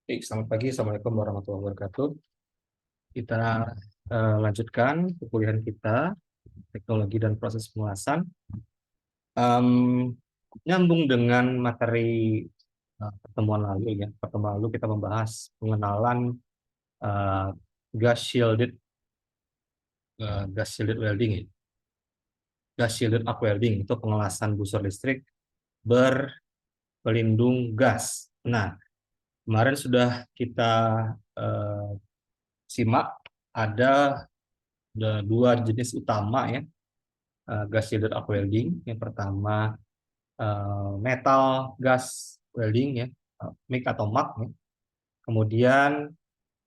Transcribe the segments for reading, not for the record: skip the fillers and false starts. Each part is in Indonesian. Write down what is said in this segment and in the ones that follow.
Baik, selamat pagi. Assalamualaikum warahmatullahi wabarakatuh. Kita lanjutkan perkuliahan kita, teknologi dan proses pengelasan. Em, Nyambung dengan materi pertemuan lalu ya. Pertemuan lalu kita membahas pengenalan eh, gas shielded gas shielded welding ya. Gas shielded arc welding itu pengelasan busur listrik berpelindung gas. Nah, kemarin sudah kita eh, simak ada dua jenis utama ya, gas shielded arc welding. Yang pertama metal gas welding ya, MIG atau MAG ya. Kemudian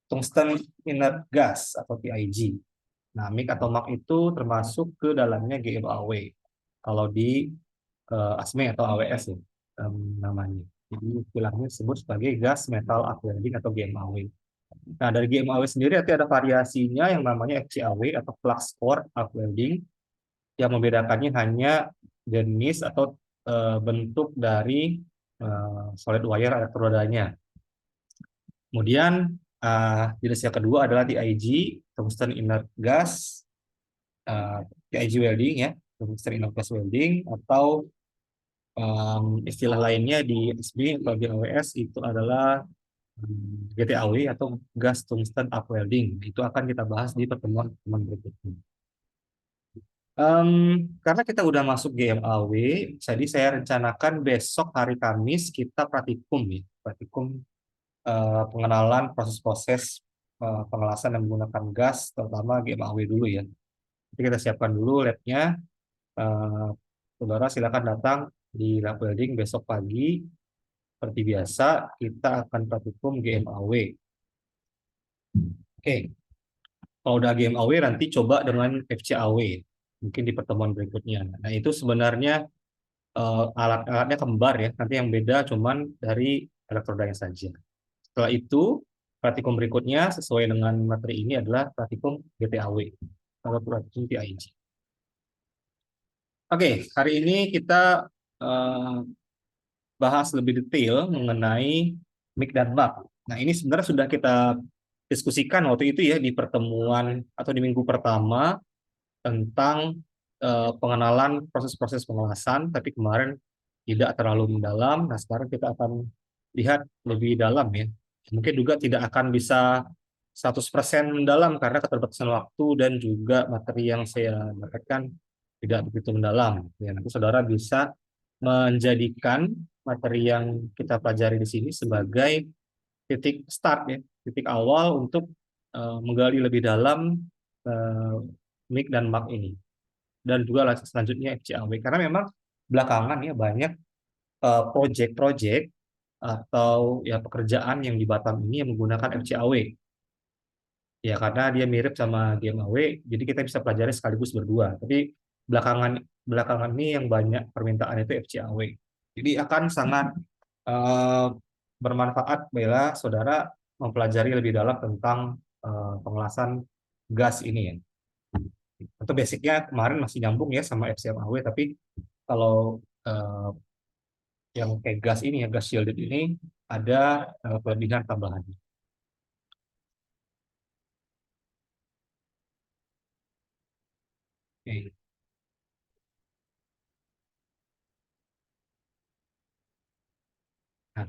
tungsten inert gas atau TIG. Nah, MIG atau MAG itu termasuk ke dalamnya GMAW. Kalau di ASME atau AWS ya, namanya. Jadi istilahnya disebut sebagai gas metal arc welding atau GMAW. Nah, dari GMAW sendiri nanti ada variasinya yang namanya FCAW atau flux core arc welding. Yang membedakannya hanya jenis atau bentuk dari solid wire elektrodanya. Kemudian jenis yang kedua adalah TIG, tungsten inert gas, TIG welding ya, tungsten inert gas welding, atau istilah lainnya di SB atau di AWS itu adalah GTAW atau gas tungsten arc welding. Itu akan kita bahas di pertemuan berikutnya. Karena kita udah masuk GMAW, jadi saya rencanakan besok hari Kamis kita praktikum ya, praktikum pengenalan proses-proses pengelasan yang menggunakan gas, terutama GMAW dulu ya. Jadi kita siapkan dulu labnya. Eh, Saudara silakan datang di lab welding besok pagi. Seperti biasa, kita akan praktikum GMAW. Oke, kalau udah GMAW nanti coba dengan FCAW. Mungkin di pertemuan berikutnya. Nah, itu sebenarnya alat-alatnya kembar ya. Nanti yang beda cuman dari elektrodanya saja. Setelah itu, praktikum berikutnya sesuai dengan materi ini adalah praktikum GTAW atau praktikum TIG. Oke, hari ini kita eh, bahas lebih detail mengenai MIG dan MAG. Nah, ini sebenarnya sudah kita diskusikan waktu itu ya di pertemuan atau di minggu pertama tentang pengenalan proses-proses pengelasan, tapi kemarin tidak terlalu mendalam. Nah, sekarang kita akan lihat lebih dalam ya. Mungkin juga tidak akan bisa 100% mendalam karena keterbatasan waktu dan juga materi yang saya dapatkan tidak begitu mendalam. Ya, nanti saudara bisa menjadikan materi yang kita pelajari di sini sebagai titik start ya, titik awal untuk menggali lebih dalam uh, MIG dan MAG ini dan juga selanjutnya FCAW karena memang belakangan ya banyak proyek-proyek atau ya pekerjaan yang di Batam ini yang menggunakan FCAW ya karena dia mirip sama GMAW jadi kita bisa pelajari sekaligus berdua tapi belakangan belakangan ini yang banyak permintaan itu FCAW jadi akan sangat eh, bermanfaat bila saudara mempelajari lebih dalam tentang pengelasan gas ini ya. Atau basicnya kemarin masih nyambung ya sama FCMAW, tapi kalau eh, yang kayak gas ini ya, gas shielded ini ada kelebihan tambahan. Oke. Nah,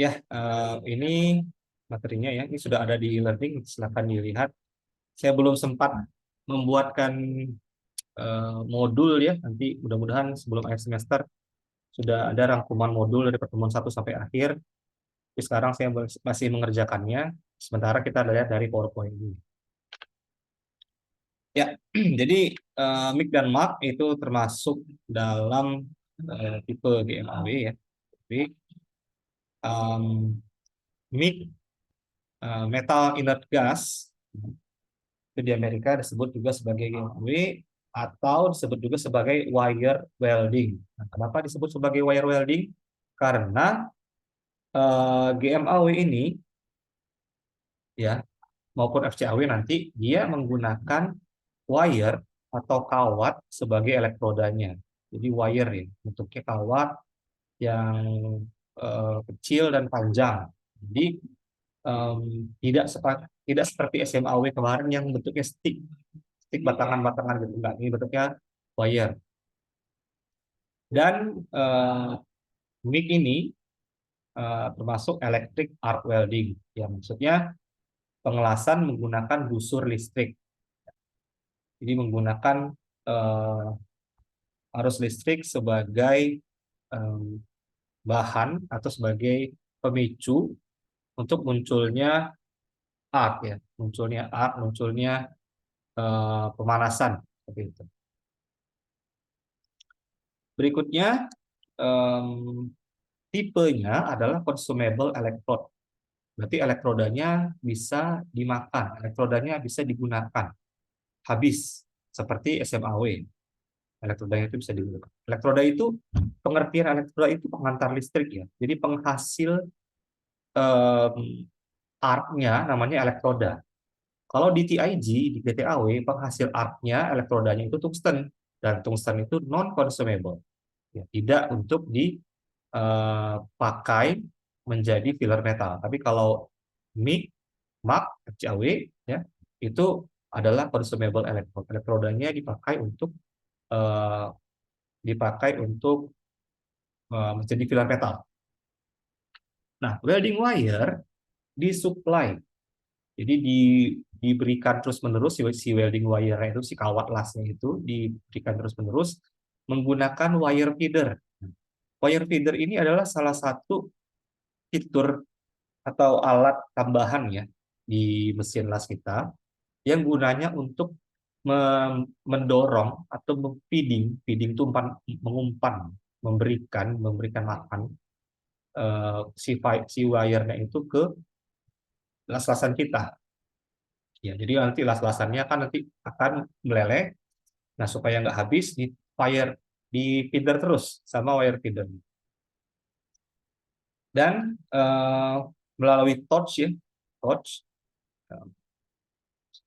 ya ini materinya ya, ini sudah ada di e-learning, silakan dilihat. Saya belum sempat membuatkan modul ya, nanti mudah-mudahan sebelum akhir semester sudah ada rangkuman modul dari pertemuan satu sampai akhir. Tapi sekarang saya masih mengerjakannya, sementara kita lihat dari PowerPoint ini. Ya, jadi MIG dan MAG itu termasuk dalam tipe GMAW ya. Jadi MIG metal inert gas itu di Amerika disebut juga sebagai GMAW atau disebut juga sebagai wire welding. Nah, kenapa disebut sebagai wire welding? Karena GMAW ini ya maupun FCAW nanti dia menggunakan wire atau kawat sebagai elektrodanya. Jadi wire ya, bentuknya kawat yang kecil dan panjang. Jadi tidak seperti SMAW kemarin yang bentuknya stick batangan-batangan gitu, enggak. Ini bentuknya wire. Dan mic ini termasuk electric arc welding, yang maksudnya pengelasan menggunakan busur listrik. Jadi menggunakan eh, arus listrik sebagai eh, bahan atau sebagai pemicu untuk munculnya pemanasan seperti itu. Berikutnya em, tipenya adalah consumable electrode. Berarti elektrodanya bisa dimakan, elektrodanya bisa digunakan habis seperti SMAW. Elektrodanya itu bisa digunakan. Elektroda itu, pengertian elektroda itu pengantar listrik ya. Jadi penghasil em, arc-nya namanya elektroda. Kalau di TIG, di PTAW, penghasil arc-nya, elektrodanya itu tungsten. Dan tungsten itu non-consumable. Ya, tidak untuk dipakai menjadi filler metal. Tapi kalau MIG, MAG, FCAW, ya, itu adalah consumable electrode. Elektrodanya eh, dipakai untuk menjadi filler metal. Nah, welding wire disuplai. Jadi diberikan terus-menerus si welding wire itu, si kawat lasnya itu diberikan terus-menerus menggunakan wire feeder. Wire feeder ini adalah salah satu fitur atau alat tambahan ya di mesin las kita yang gunanya untuk mendorong atau feeding itu mengumpan, memberikan makan si wire-nya itu ke las-lasan kita. Ya, jadi nanti las-lasannya kan nanti akan meleleh. Nah, supaya nggak habis di feeder terus sama wire feeder. Dan melalui torch ya, torch eh,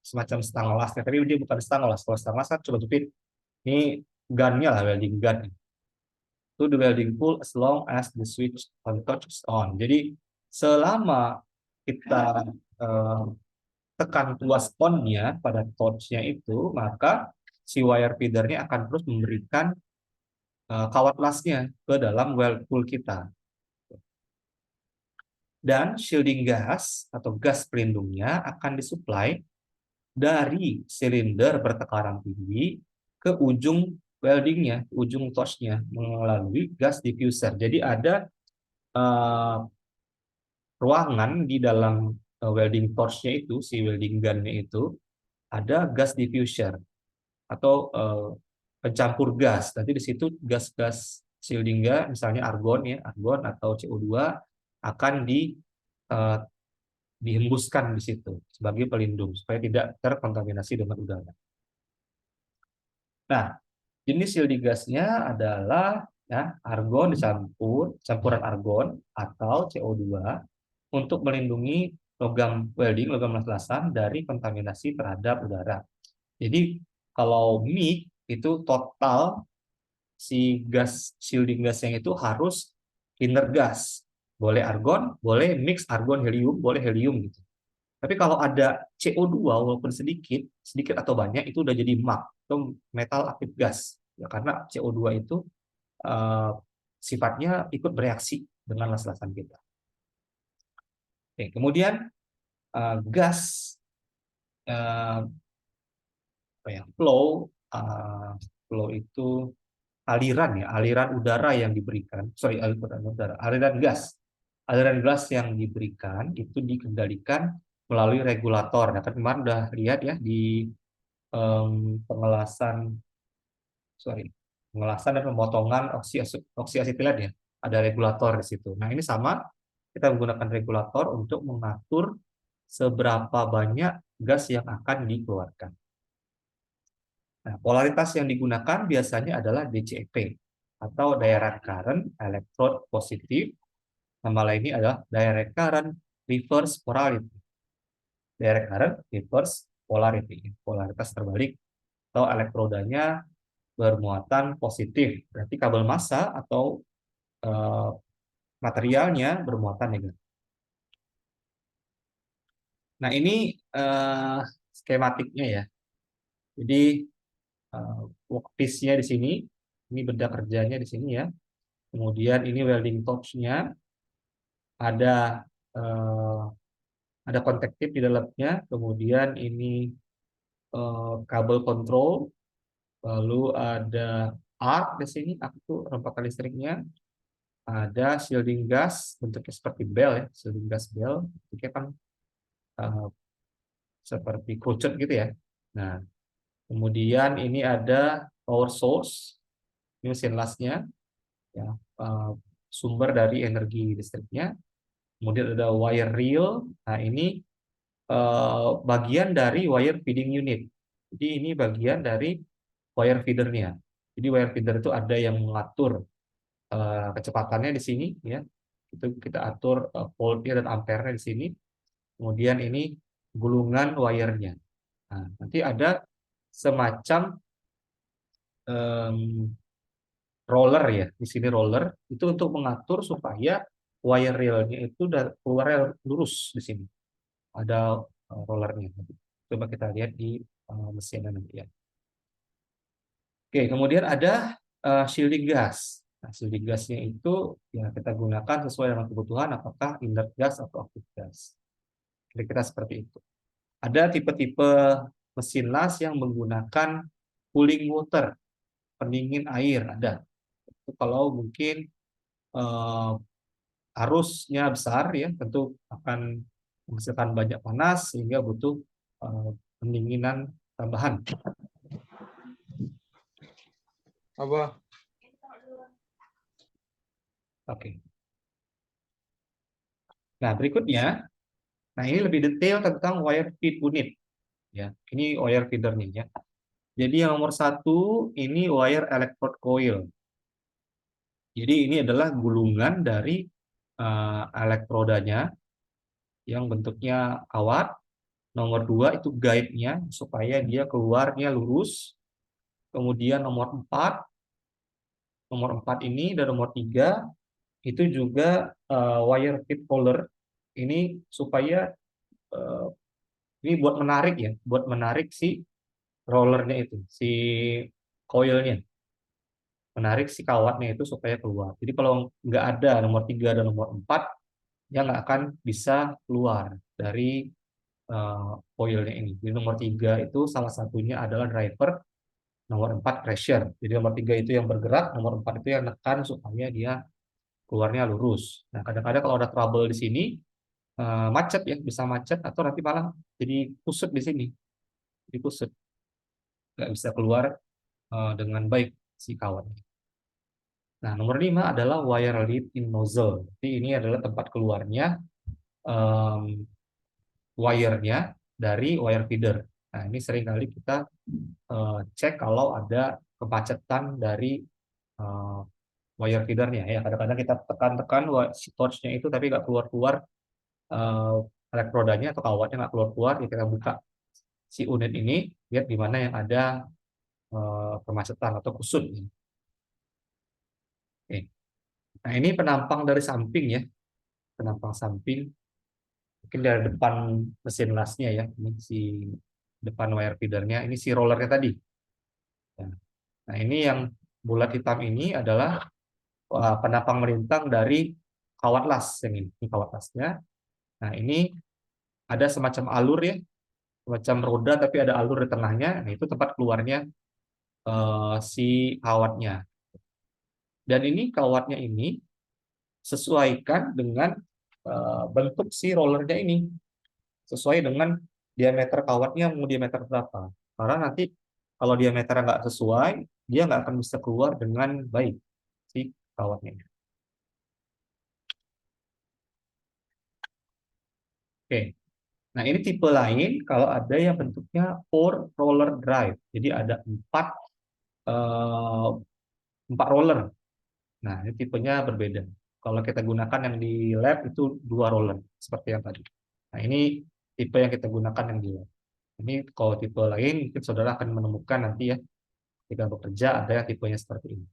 semacam stang lasnya. Tapi dia bukan stang las. Kalau stang las kan coba tupin. Ini gunnya lah, welding gun. To the welding pool as long as the switch on torch is on. Jadi selama kita eh, tekan tuas on-nya pada torch-nya itu, maka si wire feeder-nya akan terus memberikan kawat lasnya ke dalam weld pool kita. Dan shielding gas atau gas pelindungnya akan disuplai dari silinder bertekanan tinggi ke ujung weldingnya, ujung torch-nya melalui gas diffuser. Jadi ada ruangan di dalam welding torch-nya itu, si welding gun-nya itu, ada gas diffuser atau pencampur gas. Nanti di situ gas-gas shielding gas, misalnya argon ya, argon atau CO2 akan eh, dihembuskan di situ sebagai pelindung supaya tidak terkontaminasi dengan udara. Nah, jenis shielding gasnya adalah ya, argon campuran argon atau CO2 untuk melindungi logam welding, logam las-lasan dari kontaminasi terhadap udara. Jadi kalau MIG itu total si gas shielding gasnya itu harus inner gas. Boleh argon, boleh mix argon helium, boleh helium gitu. Tapi kalau ada CO2 walaupun sedikit, sedikit atau banyak itu udah jadi MAG atau metal aktif gas. Ya, karena CO2 itu uh, sifatnya ikut bereaksi dengan las-lasan kita. Oke, kemudian gas uh, flow itu aliran udara yang diberikan, aliran gas yang diberikan itu dikendalikan melalui regulator. Nah, kan kemarin udah lihat ya di pengelasan, pengelasan dan pemotongan oksiasetilen ya, ada regulator di situ. Nah, ini sama, kita menggunakan regulator untuk mengatur seberapa banyak gas yang akan dikeluarkan. Nah, polaritas yang digunakan biasanya adalah DCEP atau direct current electrode positif. Nama lainnya adalah direct current reverse polarity. Direct current reverse polarity, polaritas terbalik atau elektrodanya bermuatan positif. Berarti kabel massa atau materialnya bermuatan negatif. Nah, ini skematiknya ya. Jadi workpiece-nya di sini, ini benda kerjanya di sini ya. Kemudian ini welding torch-nya, ada eh, ada kontaktif di dalamnya. Kemudian ini kabel kontrol, lalu ada arc di sini, arc itu rempatan listriknya. Ada shielding gas, bentuknya seperti bel ya, shielding gas bel, bentuknya kan eh, seperti kerucut gitu ya. Nah, kemudian ini ada power source, ini mesin lasnya, ya, eh, sumber dari energi listriknya. Kemudian ada wire reel. Nah, ini bagian dari wire feeding unit. Jadi ini bagian dari wire feedernya. Jadi wire feeder itu ada yang mengatur kecepatannya di sini, ya. Itu kita atur voltnya dan ampernya di sini. Kemudian ini gulungan wire-nya. Nah, nanti ada semacam em, roller ya, di sini roller itu untuk mengatur supaya wire railnya itu keluar lurus di sini. Ada rollernya. Coba kita lihat di mesinnya nanti ya. Oke, kemudian ada shielding gas. Nah, shielding gasnya itu ya kita gunakan sesuai dengan kebutuhan, apakah inert gas atau active gas. Kira-kira seperti itu. Ada tipe-tipe mesin las yang menggunakan cooling water, pendingin air ada. Itu kalau mungkin eh, arusnya besar ya, tentu akan menghasilkan banyak panas sehingga butuh pendinginan tambahan. Apa? Oke. Nah, berikutnya, nah ini lebih detail tentang wire feed unit. Ya, ini wire feedernya ya. Jadi yang nomor satu ini wire electrode coil. Jadi ini adalah gulungan dari elektrodanya yang bentuknya kawat. Nomor dua itu guide-nya supaya dia keluarnya lurus. Kemudian nomor empat ini dan nomor tiga itu juga wire feed roller. Ini supaya eh, ini buat menarik ya, buat menarik si rollernya itu, si coilnya, menarik si kawatnya itu supaya keluar. Jadi kalau nggak ada nomor 3 dan nomor 4, dia nggak akan bisa keluar dari coilnya ini. Jadi nomor 3 itu salah satunya adalah driver, nomor 4 pressure. Jadi nomor 3 itu yang bergerak, nomor 4 itu yang nekan supaya dia keluarnya lurus. Nah, kadang-kadang kalau ada trouble di sini, macet ya, bisa macet atau nanti malah jadi kusut di sini. Jadi kusut, nggak bisa keluar dengan baik si kawatnya. Nah, nomor 5 adalah wire lead in nozzle. Jadi ini adalah tempat keluarnya um, wire-nya dari wire feeder. Nah, ini seringkali kita cek kalau ada kemacetan dari uh, wire feedernya. Ya, kadang-kadang kita tekan-tekan si torch-nya itu tapi nggak keluar-keluar uh, elektrodanya atau kawatnya nggak keluar-keluar. Ya, kita buka si unit ini, lihat di mana yang ada kemacetan atau kusut. Oke. Nah, ini penampang dari samping ya, penampang samping. Mungkin dari depan mesin lasnya ya, ini si depan wire feedernya, ini si rollernya tadi. Ya. Nah, ini yang bulat hitam ini adalah penampang melintang dari kawat las yang ini kawat lasnya. Nah, ini ada semacam alur ya, semacam roda tapi ada alur di tengahnya. Nah, itu tempat keluarnya si kawatnya. Dan ini kawatnya ini sesuaikan dengan bentuk si rollernya ini, sesuai dengan diameter kawatnya mau diameter berapa. Karena nanti kalau diameternya nggak sesuai, dia nggak akan bisa keluar dengan baik si kawatnya. Oke, nah ini tipe lain kalau ada yang bentuknya four roller drive. Jadi ada eh, empat roller. Nah ini tipenya berbeda. Kalau kita gunakan yang di lab itu dua roller seperti yang tadi. Nah ini tipe yang kita gunakan yang di lab. Ini kalau tipe lain mungkin saudara akan menemukan nanti ya ketika bekerja ada yang tipenya seperti ini.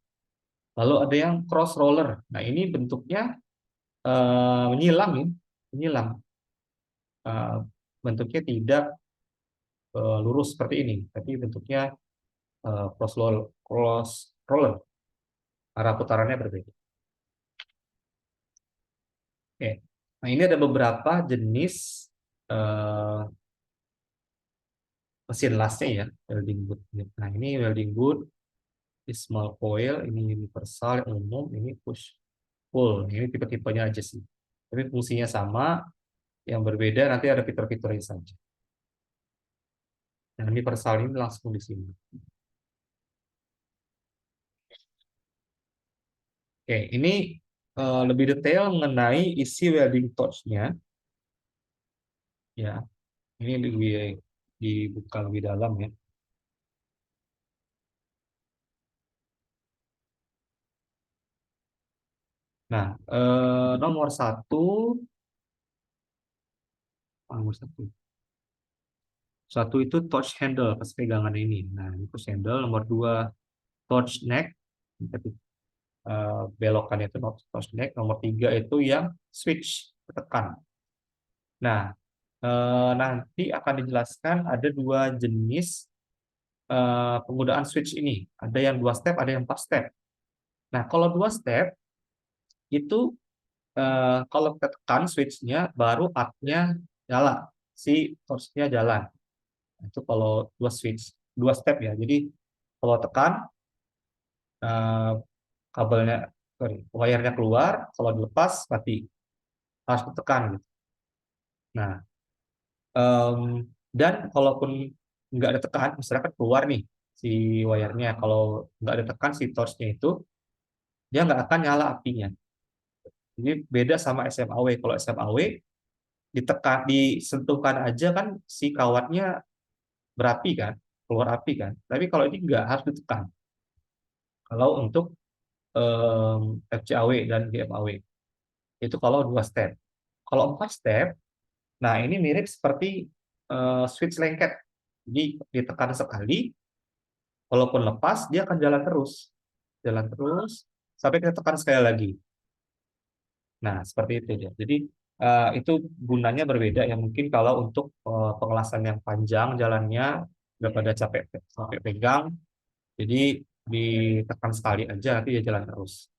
Lalu ada yang cross roller. Nah ini bentuknya menyilang ya, menyilang. Eh, bentuknya tidak lurus seperti ini, tapi bentuknya cross roller, arah putarannya berbeda. Oke. Nah, ini ada beberapa jenis eh, mesin lasnya ya, welding boot. Nah, ini welding boot, ini small coil, ini universal yang umum, ini push pull. Ini tipe-tipenya aja sih. Tapi fungsinya sama, yang berbeda nanti ada fitur-fiturnya saja. Yang universal ini langsung di sini. Oke, ini lebih detail mengenai isi welding torch-nya. Ya, ini lebih dibuka lebih dalam ya. Nah, nomor satu, satu itu torch handle pas pegangan ini. Nah, ini torch handle. Nomor dua, torch neck. Belokan itu torch neck. Nomor tiga itu yang switch tekan. Nah, nanti akan dijelaskan ada dua jenis penggunaan switch ini. Ada yang dua step, ada yang empat step. Nah, kalau dua step itu kalau kita tekan switch-nya baru up-nya nyala, si torch-nya jalan. Nah, itu kalau dua switch, dua step ya. Jadi kalau tekan eh, kabelnya, sorry, wire-nya keluar, kalau dilepas mati, harus ditekan gitu. Nah, em, dan kalaupun nggak ada tekan, misalkan keluar nih si wire-nya, kalau nggak ada tekan si torch-nya itu dia nggak akan nyala apinya. Jadi beda sama SMAW. Kalau SMAW ditekan, disentuhkan aja kan si kawatnya berapi kan, keluar api kan. Tapi kalau ini nggak, harus ditekan. Kalau untuk FCAW dan GMAW itu kalau dua step. Kalau empat step, nah ini mirip seperti switch lengket. Jadi ditekan sekali, walaupun lepas dia akan jalan terus sampai kita tekan sekali lagi. Nah, seperti itu dia. Jadi itu gunanya berbeda ya, mungkin kalau untuk pengelasan yang panjang jalannya daripada capek sampai pegang, jadi ditekan sekali aja nanti dia jalan terus.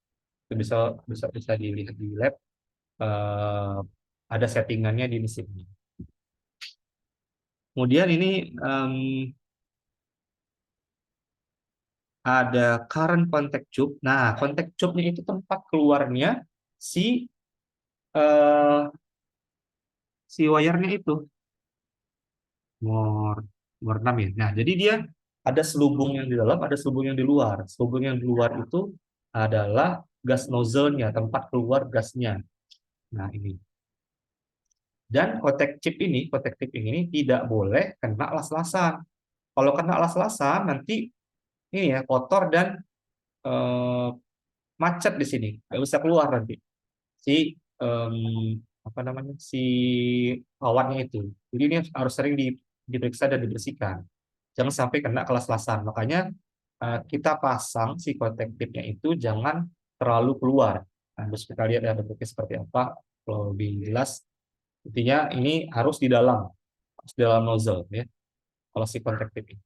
Itu bisa bisa bisa dilihat di lab, eh, ada settingannya di mesinnya. Kemudian ini ada current contact tube. Nah, contact tube-nya itu tempat keluarnya si eh, si wire-nya itu. Nomor nomor 6 ya. Nah, jadi dia ada selubung yang di dalam, ada selubung yang di luar. Selubung yang di luar itu adalah gas nozzle-nya, tempat keluar gasnya. Nah, ini. Dan kotek tip ini tidak boleh kena las-lasan. Kalau kena las-lasan nanti ini ya kotor dan eh, macet di sini, nggak bisa keluar nanti si apa namanya si awannya itu. Jadi ini harus sering diperiksa dan dibersihkan. Jangan sampai kena kelas-lasan. Makanya kita pasang si kotek tipnya itu jangan terlalu keluar. Nah, terus kita lihat ya bentuknya seperti apa. Kalau lebih jelas, intinya ini harus di dalam nozzle ya. Kalau si kotek tip ini.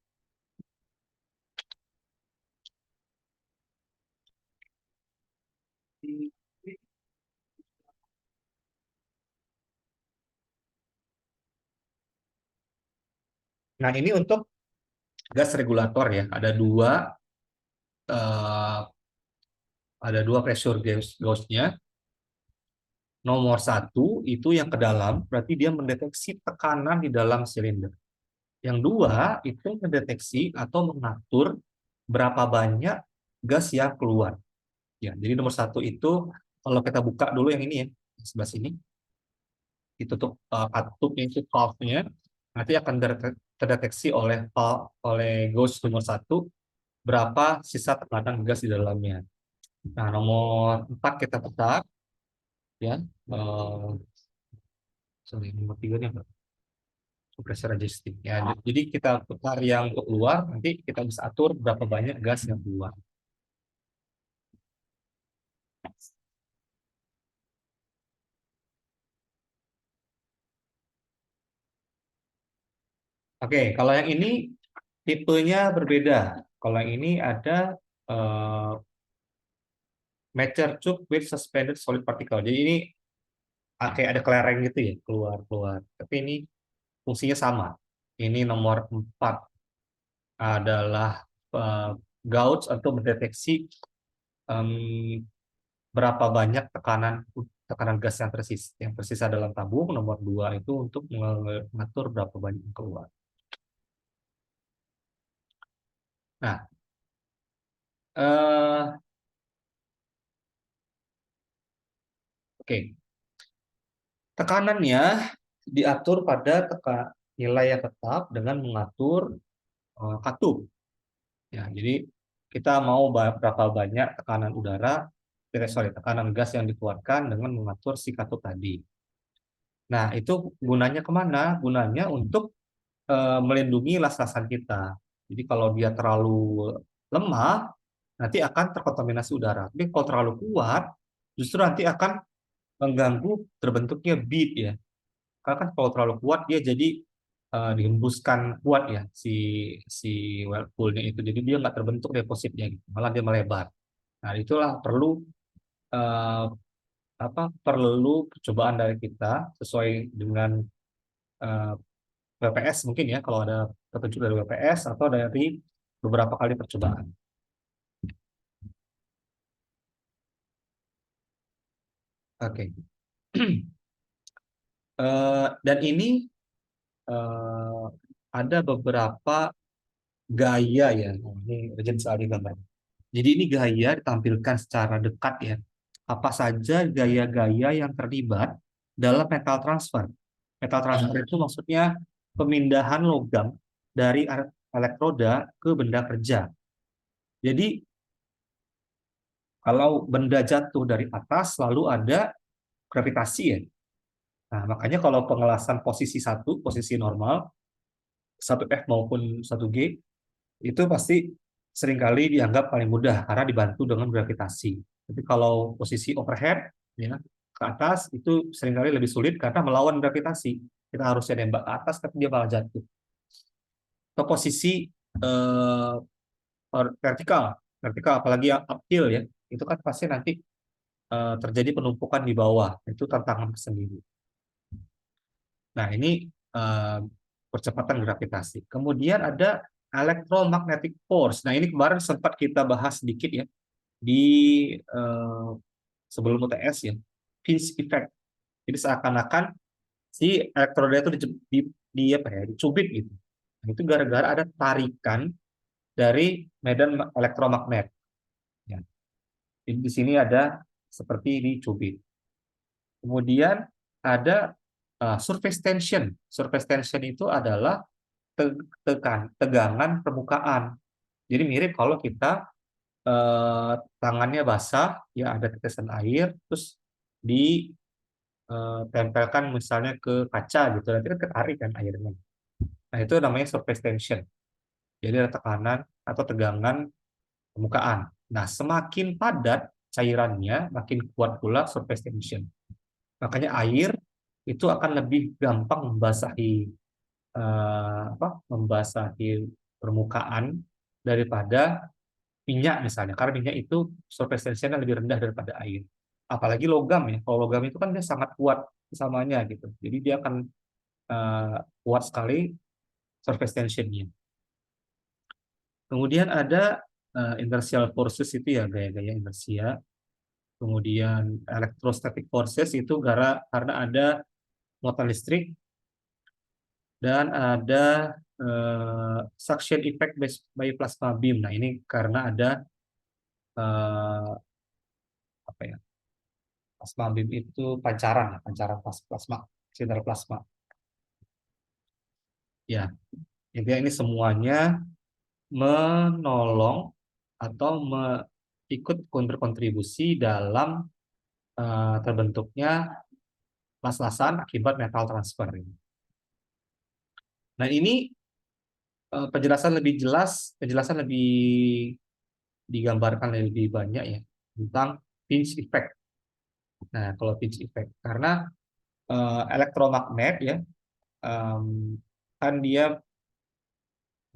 Nah, ini untuk gas regulator ya. Eh, ada dua pressure gauge-nya. Nomor satu itu yang ke dalam, berarti dia mendeteksi tekanan di dalam silinder. Yang dua itu mendeteksi atau mengatur berapa banyak gas yang keluar. Ya, jadi nomor satu itu kalau kita buka dulu yang ini ya, sebelah sini, ditutup tutupnya itu valve-nya, nanti akan terdeteksi oleh gauge nomor satu berapa sisa tekanan gas di dalamnya. Nah, nomor 4 kita putar ya. Sorry, nomor 3 nya pressure adjusting ya. Jadi kita putar yang untuk keluar, nanti kita bisa atur berapa banyak gas yang keluar. Oke, kalau yang ini tipenya berbeda. Kalau yang ini ada eh, mature tube with suspended solid particle. Jadi ini kayak ada kelereng gitu ya, keluar-keluar. Tapi ini fungsinya sama. Ini nomor 4 adalah eh, gauge untuk mendeteksi em, berapa banyak tekanan tekanan gas yang tersisa dalam tabung. Nomor 2 itu untuk mengatur berapa banyak yang keluar. Nah, oke. Tekanannya diatur pada nilai yang tetap dengan mengatur katup. Ya, jadi kita mau berapa banyak tekanan udara, tekanan gas yang dikeluarkan dengan mengatur si katup tadi. Nah, itu gunanya kemana? Gunanya untuk melindungi las-lasan kita. Jadi kalau dia terlalu lemah, nanti akan terkontaminasi udara. Tapi kalau terlalu kuat, justru nanti akan mengganggu terbentuknya bead ya. Karena kan kalau terlalu kuat dia jadi dihembuskan kuat ya si si whirlpoolnya itu. Jadi dia nggak terbentuk depositnya gitu. Malah dia melebar. Nah, itulah perlu eh, perlu percobaan dari kita sesuai dengan eh, WPS mungkin ya kalau ada petunjuk dari WPS atau dari beberapa kali percobaan. Oke. Dan ini eh, ada beberapa gaya ya. Nah, ini urgent sekali gambar. Jadi ini gaya ditampilkan secara dekat ya. Apa saja gaya-gaya yang terlibat dalam metal transfer. Metal transfer itu maksudnya pemindahan logam dari elektroda ke benda kerja. Jadi kalau benda jatuh dari atas lalu ada gravitasi ya. Nah, makanya kalau pengelasan posisi satu, posisi normal, satu F maupun satu G, itu pasti seringkali dianggap paling mudah karena dibantu dengan gravitasi. Tapi kalau posisi overhead ya ke atas itu seringkali lebih sulit karena melawan gravitasi. Kita harusnya nembak ke atas tapi dia malah jatuh. Atau posisi eh, vertikal, vertikal apalagi yang uphill ya, itu kan pasti nanti terjadi penumpukan di bawah. Itu tantangan tersendiri. Nah, ini eh, percepatan gravitasi. Kemudian ada electromagnetic force. Nah, ini kemarin sempat kita bahas sedikit ya di eh, sebelum UTS ya, Finn's effect. Jadi seakan-akan si elektroda itu apa ya, dicubit gitu. Nah, itu gara-gara ada tarikan dari medan elektromagnet. Ya. Jadi di sini ada seperti dicubit. Kemudian ada surface tension. Surface tension itu adalah tegangan permukaan. Jadi mirip kalau kita tangannya basah, ya ada tetesan air, terus ditempelkan misalnya ke kaca gitu, nanti kan ketarik kan airnya. Nah itu namanya surface tension. Jadi ada tekanan atau tegangan permukaan. Nah semakin padat cairannya, makin kuat pula surface tension. Makanya air itu akan lebih gampang membasahi permukaan daripada minyak misalnya. Karena minyak itu surface tension-nya lebih rendah daripada air. Apalagi logam ya. Kalau logam itu kan dia sangat kuat samanya gitu. Jadi dia akan eh, kuat sekali surface tension-nya. Kemudian ada inertial forces itu ya gaya-gaya inersia. Kemudian electrostatic forces itu karena ada muatan listrik dan ada suction effect by plasma beam. Nah, ini karena ada eh, apa ya? Plasma beam itu pancaran, ya, pancaran plasma, sinar plasma. Ya, intinya ini semuanya menolong atau ikut berkontribusi dalam terbentuknya las-lasan akibat metal transfer ini. Nah, ini penjelasan lebih digambarkan lebih banyak ya tentang pinch effect. Nah, kalau pinch effect karena elektromagnet ya em, kan dia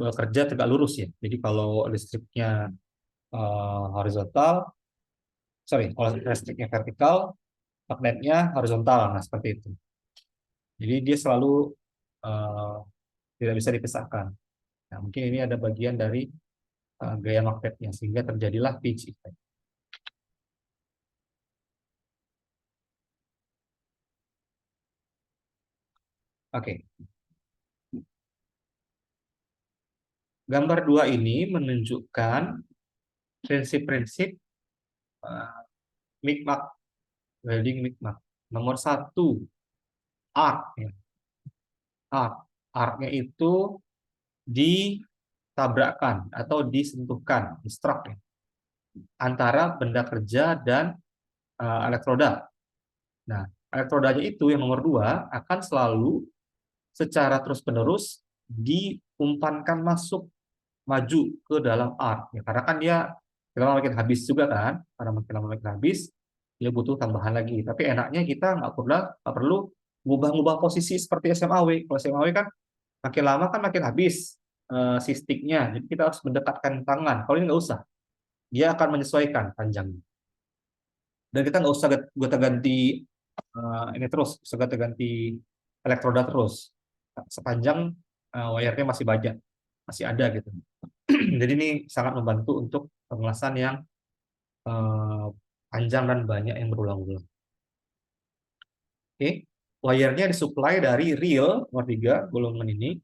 bekerja tegak lurus ya. Jadi kalau listriknya horizontal, sorry, kalau listriknya vertikal, magnetnya horizontal. Nah, seperti itu. Jadi dia selalu eh, tidak bisa dipisahkan. Nah, mungkin ini ada bagian dari gaya magnetnya sehingga terjadilah pitch effect. Oke, gambar dua ini menunjukkan prinsip-prinsip uh, micmac welding micmac. Nomor satu, arc. Ya. Arc. Arc-nya itu ditabrakkan atau disentuhkan, struck ya, antara benda kerja dan elektroda. Nah, elektrodanya itu yang nomor dua akan selalu secara terus-menerus diumpankan masuk maju ke dalam arc ya, karena kan dia lama makin habis juga kan, karena makin lama makin habis dia butuh tambahan lagi. Tapi enaknya kita nggak perlu ngubah-ngubah posisi seperti SMAW. Kalau SMAW kan makin lama kan makin habis si sticknya, jadi kita harus mendekatkan tangan. Kalau ini nggak usah, dia akan menyesuaikan panjangnya, dan kita nggak usah gonta-ganti ini terus, usah gonta-ganti elektroda terus sepanjang wire-nya masih banyak, masih ada gitu. Jadi ini sangat membantu untuk pengelasan yang eh, panjang dan banyak yang berulang-ulang. Oke, wire-nya disuplai dari reel nomor 3 golongan ini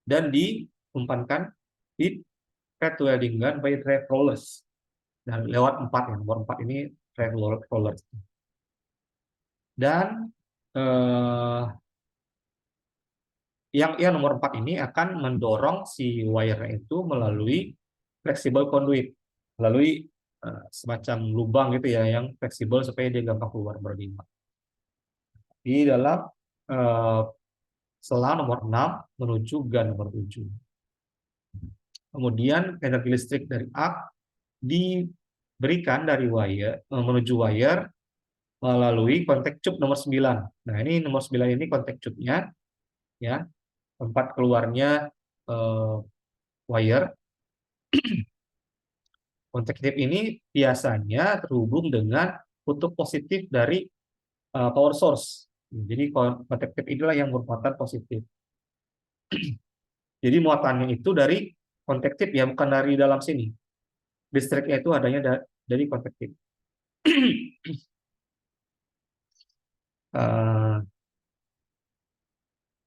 dan diumpankan di thread welding gun by drive rollers. Dan lewat 4 ya, nomor 4 ini thread rollers. Dan eh, yang nomor 4 ini akan mendorong si wire itu melalui flexible conduit, melalui semacam lubang gitu ya yang fleksibel supaya dia gampang keluar berlima di dalam eh, selang nomor 6 menuju gun nomor 7. Kemudian energi listrik dari arc diberikan dari wire menuju wire melalui kontak tube nomor 9. Nah, ini nomor 9 ini kontak tube-nya ya, tempat keluarnya eh, wire. Kontak tube ini biasanya terhubung dengan kutub positif dari power source. Jadi kontak tube inilah yang bermuatan positif. Jadi muatannya itu dari kontak tip ya, bukan dari dalam sini. Listriknya itu adanya dari kontak tip.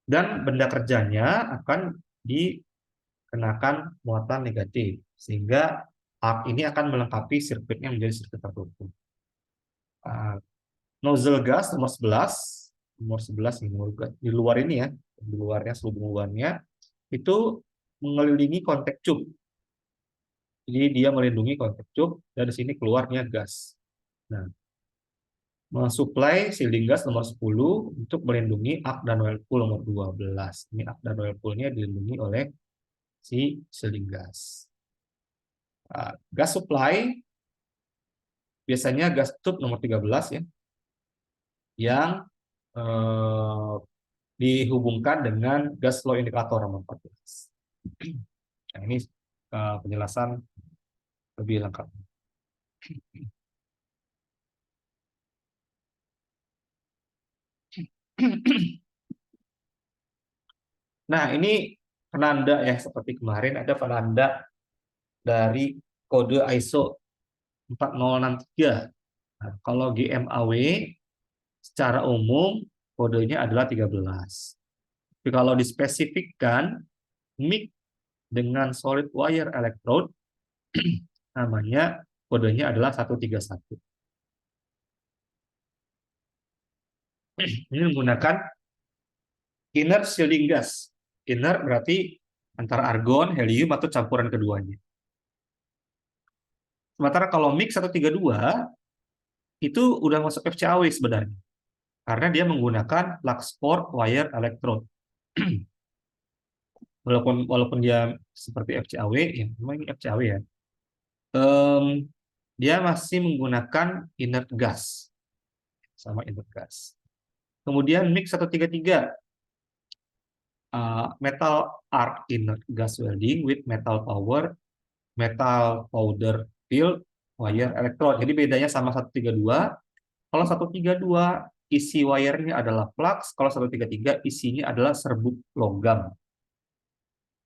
Dan benda kerjanya akan dikenakan muatan negatif. Sehingga arc ini akan melengkapi sirkuitnya menjadi sirkuit tertutup. Nozzle gas nomor 11. Nomor 11 ini, di luar ini ya. Di luarnya, selubung luarnya. Itu mengelilingi kontak tube. Jadi dia melindungi kontak tube, dari sini keluarnya gas. Nah, mensuplai shielding gas nomor 10 untuk melindungi arc dan whirlpool nomor 12. Ini arc dan whirlpoolnya dilindungi oleh si shielding gas. Gas supply biasanya gas tube nomor 13 ya, yang eh, dihubungkan dengan gas flow indikator nomor 14. Nah, ini penjelasan lebih lengkap. Nah, ini penanda ya, seperti kemarin ada penanda dari kode ISO 4063. Nah, kalau GMAW secara umum kodenya adalah 13. Tapi kalau dispesifikkan mic dengan solid wire electrode namanya kodenya adalah 131. Ini menggunakan inner shielding gas. Inner berarti antara argon, helium atau campuran keduanya. Sementara kalau mix 132 itu udah masuk FCAW sebenarnya. Karena dia menggunakan flux core wire electrode. walaupun dia seperti FCAW, ya memang ini FCAW ya. Dia masih menggunakan inert gas. Sama inert gas. Kemudian mix 133 metal arc inert gas welding with metal powder field wire electrode. Jadi bedanya sama 132. Kalau 132 isi wire-nya adalah flux, kalau 133 isinya adalah serbuk logam.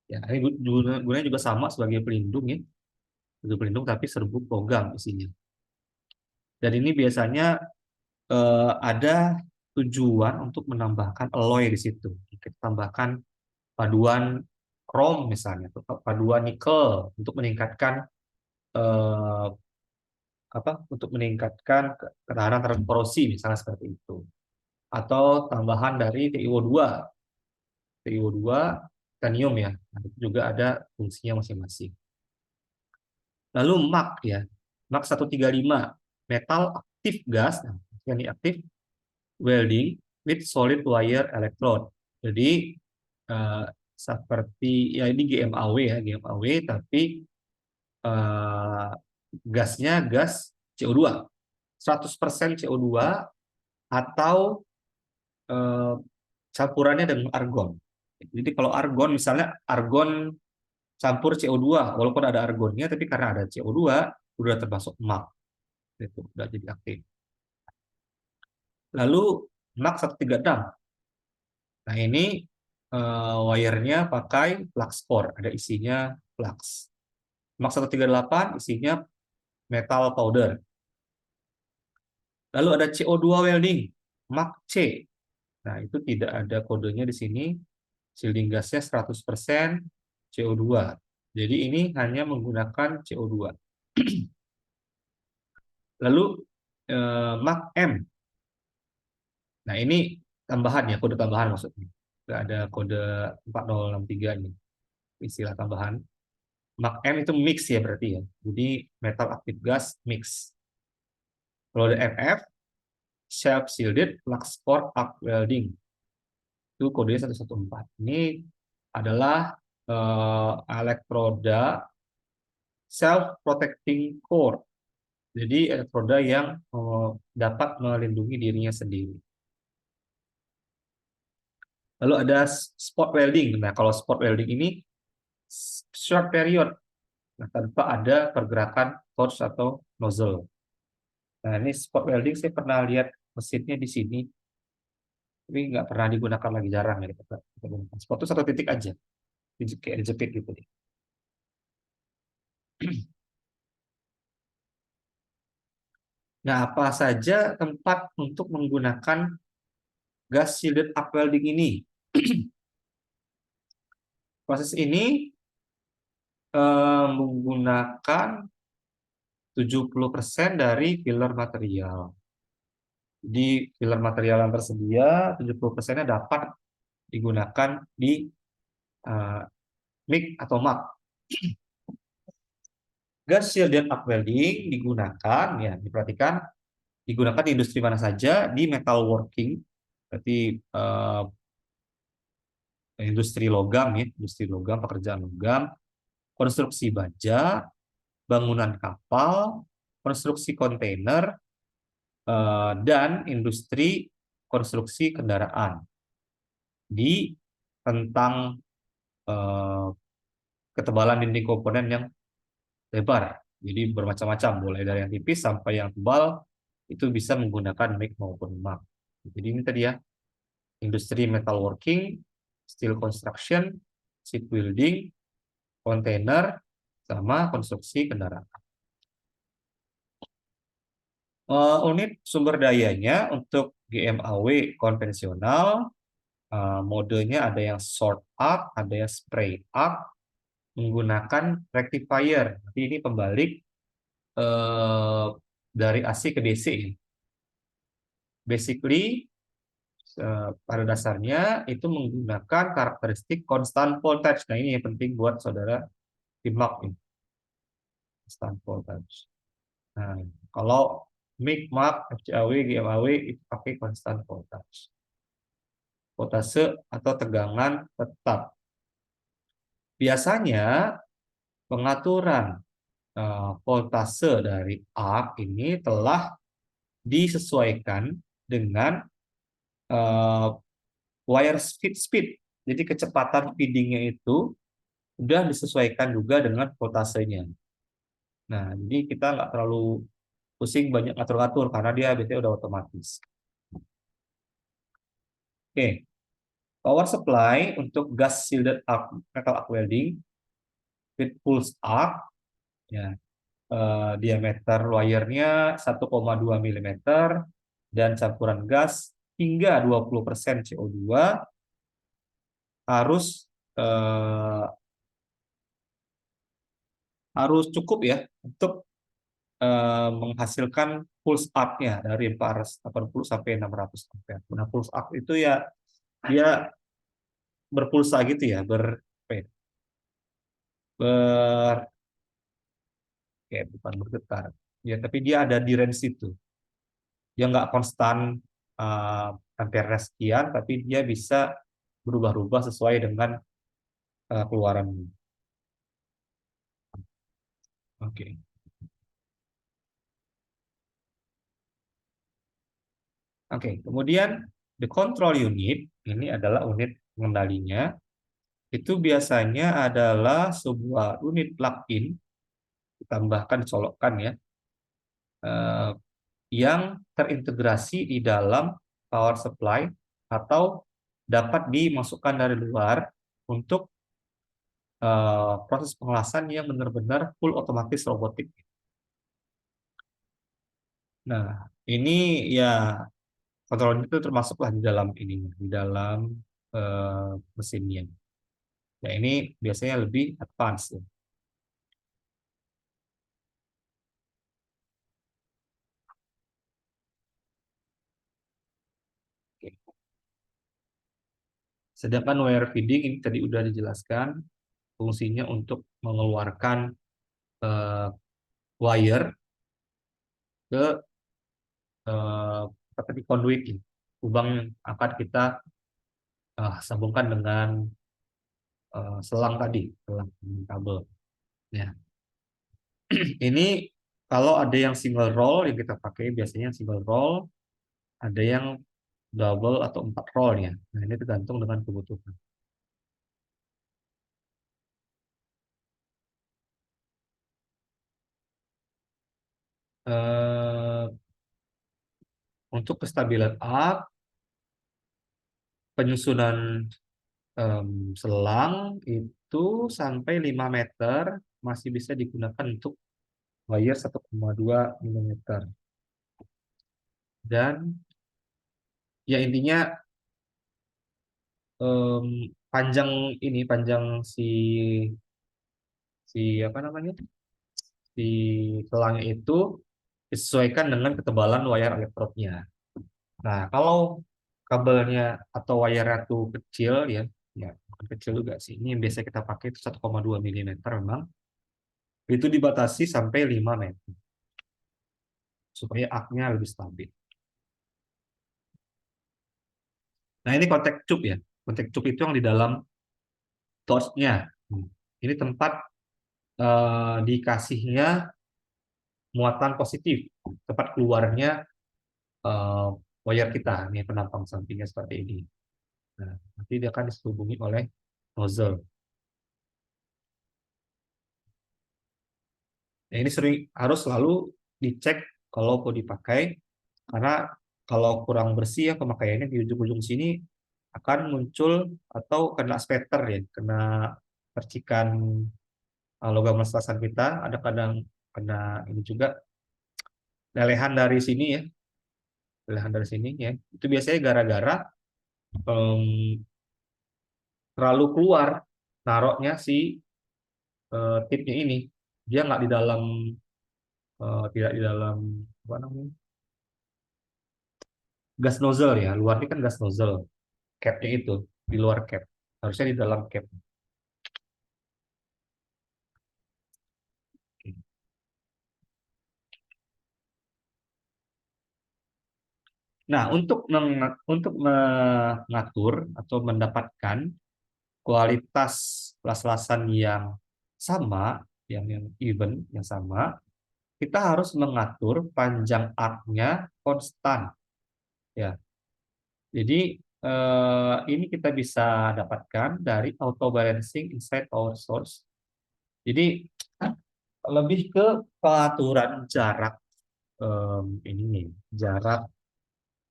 Ya, ini gunanya juga sama sebagai pelindung ya. Sebagai pelindung tapi serbuk logam isinya. Dan ini biasanya ada tujuan untuk menambahkan alloy di situ. Kita tambahkan paduan krom misalnya, atau paduan nikel untuk meningkatkan eh, untuk meningkatkan ketahanan terhadap korosi misalnya seperti itu. Atau tambahan dari TiO2, titanium ya. Nah, itu juga ada fungsinya masing-masing. Lalu MAC ya. MAC 135, metal aktif gas, nah, yang aktif welding with solid wire electrode. Jadi seperti ya ini GMAW ya, GMAW tapi gasnya gas CO2. 100% CO2 atau campurannya dengan argon. Jadi kalau argon misalnya argon campur CO2 walaupun ada argonnya tapi karena ada CO2 udah termasuk MAC. Itu udah jadi aktif. Lalu MAC 136. Nah, ini wire-nya pakai flux core, ada isinya flux. MAC 138 isinya metal powder. Lalu ada CO2 welding, MAC C. Nah, itu tidak ada kodenya di sini. Shielding gasnya 100% CO2. Jadi ini hanya menggunakan CO2. Lalu MAC M. Nah, ini tambahan ya, kode tambahan maksudnya. Nggak ada kode 4063 ini. Istilah tambahan. MAC M itu mix ya berarti ya. Jadi metal active gas mix. Kalau ada FF, self shielded flux core arc welding. Itu kodenya 114. Ini adalah elektroda self protecting core. Jadi elektroda yang dapat melindungi dirinya sendiri. Lalu ada spot welding. Nah, kalau spot welding ini short period, nah, tanpa ada pergerakan torch atau nozzle. Nah, ini spot welding saya pernah lihat mesinnya di sini, tapi nggak pernah digunakan lagi, jarang ya kita gunakan. Spot itu satu titik aja, kayak dijepit gitu. Nah, apa saja tempat untuk menggunakan gas shielded arc welding ini? Proses ini menggunakan 70% dari filler material. Jadi filler material yang tersedia 70%-nya dapat digunakan di MIG atau MAC. Gas shielded arc welding digunakan, ya diperhatikan, digunakan di industri mana saja, di metalworking, berarti industri logam ya, industri logam, pekerjaan logam, konstruksi baja, bangunan kapal, konstruksi kontainer, dan industri konstruksi kendaraan. Di tentang ketebalan dinding komponen yang lebar, jadi bermacam-macam, mulai dari yang tipis sampai yang tebal, itu bisa menggunakan MIG maupun MAC. Jadi ini tadi ya, industri metalworking, steel construction, shipbuilding, kontainer, sama konstruksi kendaraan. Unit sumber dayanya untuk GMAW konvensional, modenya ada yang short arc, ada yang spray arc, menggunakan rectifier. Nanti ini pembalik dari AC ke DC. Basically, pada dasarnya itu menggunakan karakteristik constant voltage. Nah, ini yang penting buat saudara simak ini. Constant voltage. Nah, kalau MIG, MAC, FCAW, GMAW itu pakai constant voltage. Voltase atau tegangan tetap. Biasanya pengaturan voltase dari arc ini telah disesuaikan dengan wire speed. Jadi kecepatan feedingnya itu udah disesuaikan juga dengan voltasenya. Nah, jadi kita nggak terlalu pusing banyak atur-atur karena dia biasanya udah otomatis. Oke, power supply untuk gas shielded arc metal arc welding with pulse arc, ya, diameter wire-nya 1,2 mm dan campuran gas hingga 20% CO2 harus eh, harus cukup ya untuk menghasilkan pulse arc-nya dari 480 sampai 600 ampere. Nah, pulse arc itu ya dia berpulsa gitu ya, apa ya, ber kayak bukan bergetar. Ya, tapi dia ada di range itu. Dia nggak konstan uh, ampere sekian, tapi dia bisa berubah-ubah sesuai dengan keluaran. Oke. Oke, kemudian the control unit ini adalah unit pengendalinya. Itu biasanya adalah sebuah unit plug-in ditambahkan dicolokkan ya, eh, yang terintegrasi di dalam power supply atau dapat dimasukkan dari luar untuk proses pengelasan yang benar-benar full otomatis robotik. Nah, ini ya kontrol itu termasuklah di dalam ini, di dalam mesinnya. Ya, ini biasanya lebih advance ya. Oke. Sedangkan wire feeding ini tadi udah dijelaskan fungsinya untuk mengeluarkan eh, wire ke tadi conduit ini, lubang yang akan kita sambungkan dengan selang tadi, selang kabel. Ya, ini kalau ada yang single roll yang kita pakai biasanya single roll, ada yang double atau 4 roll ya. Nah, ini tergantung dengan kebutuhan. Eh, untuk kestabilan arc, penyusunan selang itu sampai 5 meter masih bisa digunakan untuk wire 1,2 mm. Dan ya intinya em, panjang panjang si si apa namanya si selangnya itu disesuaikan dengan ketebalan wire elektrodnya. Nah, kalau kabelnya atau wire itu kecil ya, ya bukan kecil juga sih. Ini yang biasa kita pakai itu 1,2 mm memang. Itu dibatasi sampai 5 meter supaya arc-nya lebih stabil. Nah, ini kontak cup ya. Kontak cup itu yang di dalam torch-nya. Ini tempat dikasihnya muatan positif, tempat keluarnya eh, wire kita. Ini penampang sampingnya seperti ini. Nah, nanti dia akan dihubungi oleh nozzle. Nah, ini sering harus selalu dicek kalau mau dipakai, karena kalau kurang bersih ya pemakaiannya di ujung-ujung sini akan muncul atau kena spatter ya, kena percikan logam leslasan kita, ada kadang kena ini juga lelehan dari sini ya, lelehan dari sini ya. Itu biasanya gara-gara em, terlalu keluar naroknya si tipnya ini. Dia nggak di dalam tidak di dalam apa namanya? Gas nozzle ya. Luarnya kan gas nozzle. Capnya itu di luar cap. Harusnya di dalam cap. Nah, untuk mengatur atau mendapatkan kualitas las-lasan yang sama, yang even, yang sama, kita harus mengatur panjang arc-nya konstan. Ya, jadi ini kita bisa dapatkan dari auto balancing inside power source. Jadi lebih ke pengaturan jarak ini nih, jarak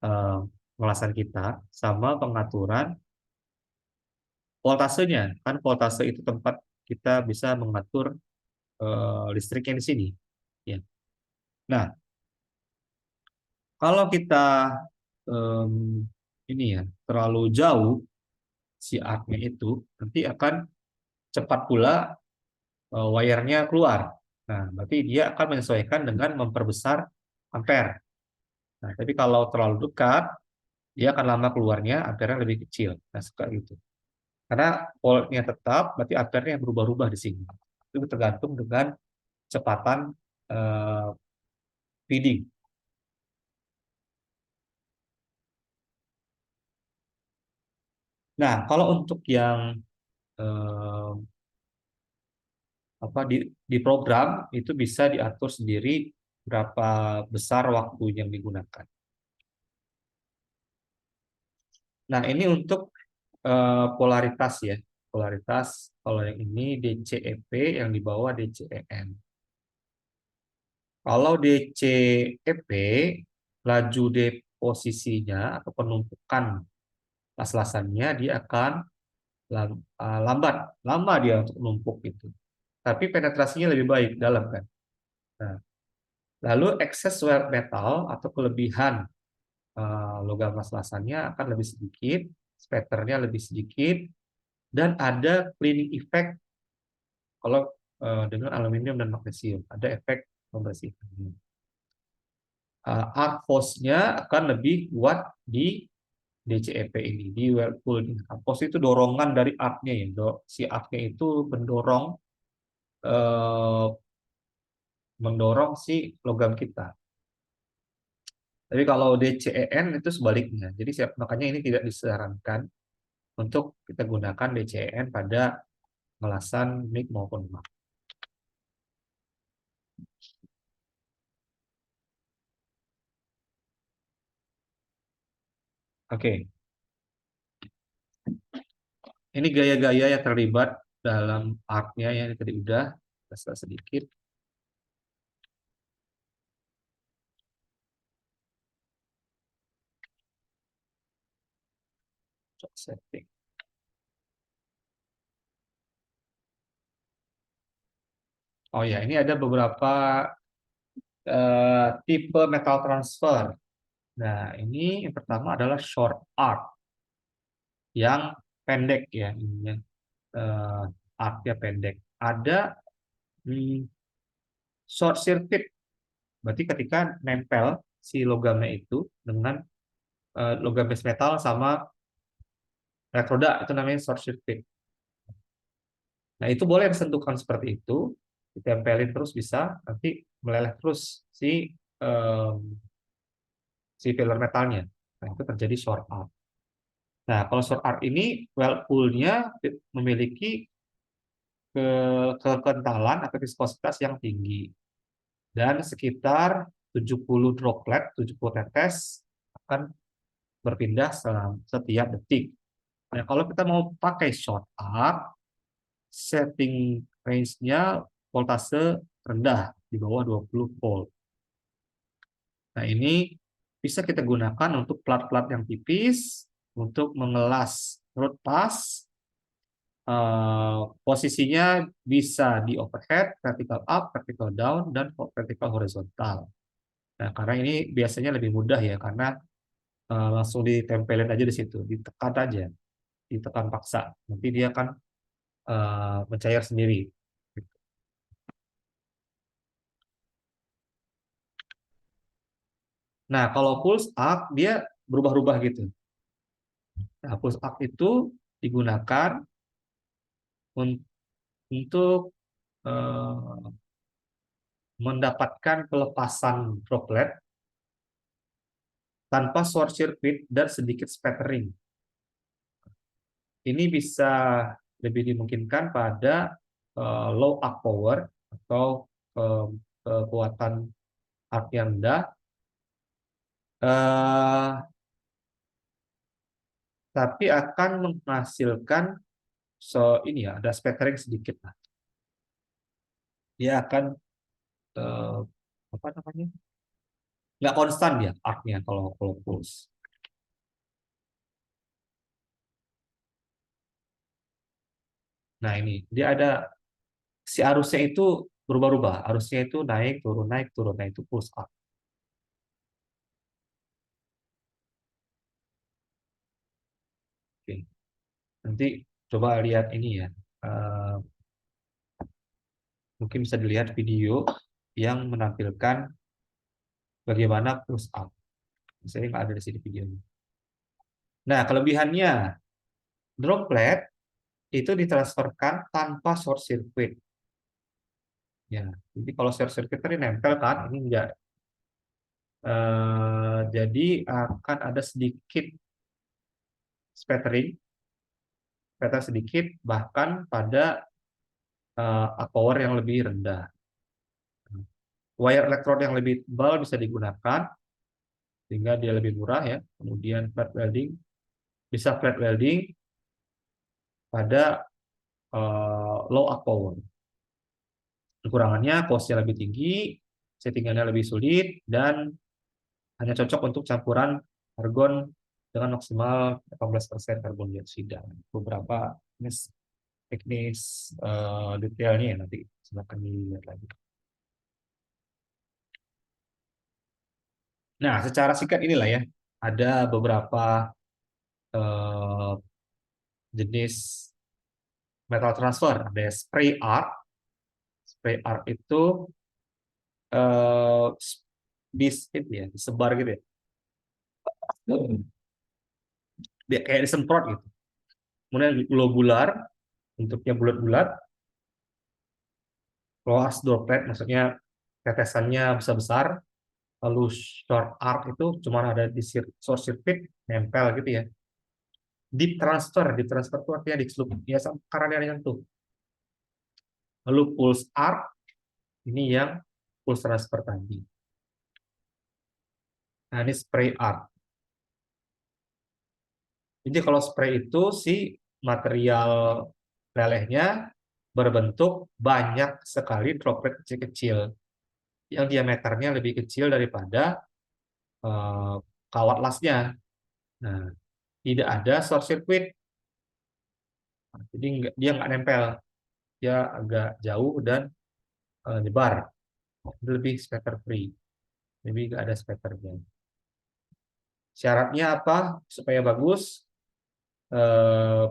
em, pengelasan kita sama pengaturan voltasenya. Kan voltase itu tempat kita bisa mengatur listriknya di sini. Ya. Nah, kalau kita em, ini ya terlalu jauh si arc-nya itu nanti akan cepat pula wire-nya keluar. Nah, berarti dia akan menyesuaikan dengan memperbesar ampere. Nah, tapi kalau terlalu dekat, dia akan lama keluarnya, ampere-nya lebih kecil. Nah, suka gitu. Karena voltnya tetap, berarti ampere-nya berubah-ubah di sini. Itu tergantung dengan kecepatan eh, feeding. Nah, kalau untuk yang eh, apa di program itu bisa diatur sendiri berapa besar waktu yang digunakan. Nah, ini untuk polaritas ya. Polaritas kalau yang ini DCEP, yang di bawah DCEM. Kalau DCEP, laju deposisinya atau penumpukan las-lasannya dia akan lambat, lama dia untuk menumpuk itu. Tapi penetrasinya lebih baik dalam kan. Nah, lalu excess wear metal atau kelebihan logam las-lasannya akan lebih sedikit, spatternya lebih sedikit, dan ada cleaning effect kalau dengan aluminium dan magnesium. Ada efek pembersihan. Arc force-nya akan lebih kuat di DCEP ini, di Whirlpool ini. Arc force itu dorongan dari arc-nya ya. Si arc-nya itu eh, mendorong si logam kita. Tapi kalau DCEN itu sebaliknya. Jadi makanya ini tidak disarankan untuk kita gunakan DCEN pada ngelasan MIG maupun MAG. Oke, ini gaya-gaya yang terlibat dalam arc-nya ya, ini tadi udah sedikit. Setting. Oh ya, ini ada beberapa tipe metal transfer. Nah, ini yang pertama adalah short arc yang pendek ya, ininya arc-nya pendek. Ada short circuit, berarti ketika nempel si logamnya itu dengan logam base metal sama elektroda itu namanya short circuit. Nah, itu boleh disentuhkan seperti itu, ditempelin terus bisa, nanti meleleh terus si filler metalnya. Nah, itu terjadi short arc. Nah, kalau short arc ini well pool-nya memiliki kekentalan atau viskositas yang tinggi dan sekitar 70 droplet, 70 tetes akan berpindah setiap detik. Nah, kalau kita mau pakai short arc, setting range-nya voltase rendah di bawah 20 volt. Nah, ini bisa kita gunakan untuk plat-plat yang tipis untuk mengelas root pass. Posisinya bisa di overhead, vertical up, vertical down, dan vertical horizontal. Nah, karena ini biasanya lebih mudah ya, karena langsung ditempelin aja di situ, ditekan aja, ditekan paksa. Nanti dia akan mencair sendiri. Nah, kalau pulse up dia berubah-ubah gitu. Nah, pulse up itu digunakan untuk mendapatkan pelepasan droplet tanpa short circuit dan sedikit spattering. Ini bisa lebih dimungkinkan pada low arc power atau kekuatan arc yang rendah. tapi akan menghasilkan ini ya, ada spattering sedikit lah. Dia akan eh, apa namanya? Nggak konstan dia arcnya kalau pulse. Nah ini dia ada si arusnya itu berubah-ubah. Arusnya itu naik turun naik turun. Nah itu pulse up. Oke. Nanti coba lihat ini ya. Eh, Mungkin bisa dilihat video yang menampilkan bagaimana push up. Saya nggak ada di sini videonya. Nah, kelebihannya droplet itu ditransferkan tanpa short circuit. Ya, jadi kalau short circuit tadi nempel kan, ini enggak. Jadi akan ada sedikit spattering, spatter sedikit, bahkan pada power yang lebih rendah. Wire elektrod yang lebih tebal bisa digunakan, sehingga dia lebih murah ya. Kemudian flat welding, bisa flat welding pada low up power. Kekurangannya cost-nya lebih tinggi, settingannya lebih sulit, dan hanya cocok untuk campuran argon dengan maksimal 18% karbon dioksida. Beberapa teknis detailnya ya, nanti silakan dilihat lagi. Nah, secara singkat inilah ya, ada beberapa eh, jenis metal transfer. Ada spray art. Spray art itu eh, ya, disebar gitu ya. Dia kayak disemprot gitu. Kemudian globular, bentuknya bulat-bulat. Loas droplet, maksudnya tetesannya besar-besar. Lalu short arc itu cuma ada di short circuit, nempel gitu ya. Deep transfer itu artinya dicelup, ya karena dia nyentuh. Lalu pulse arc, ini yang pulse transfer tadi. Nah, ini spray arc. Jadi kalau spray itu si material lelehnya berbentuk banyak sekali droplet kecil-kecil yang diameternya lebih kecil daripada eh, kawat lasnya. Nah, tidak ada short circuit, jadi dia nggak nempel, dia agak jauh dan nyebar, lebih scatter free, lebih nggak ada scatternya. Syaratnya apa supaya bagus? Eh,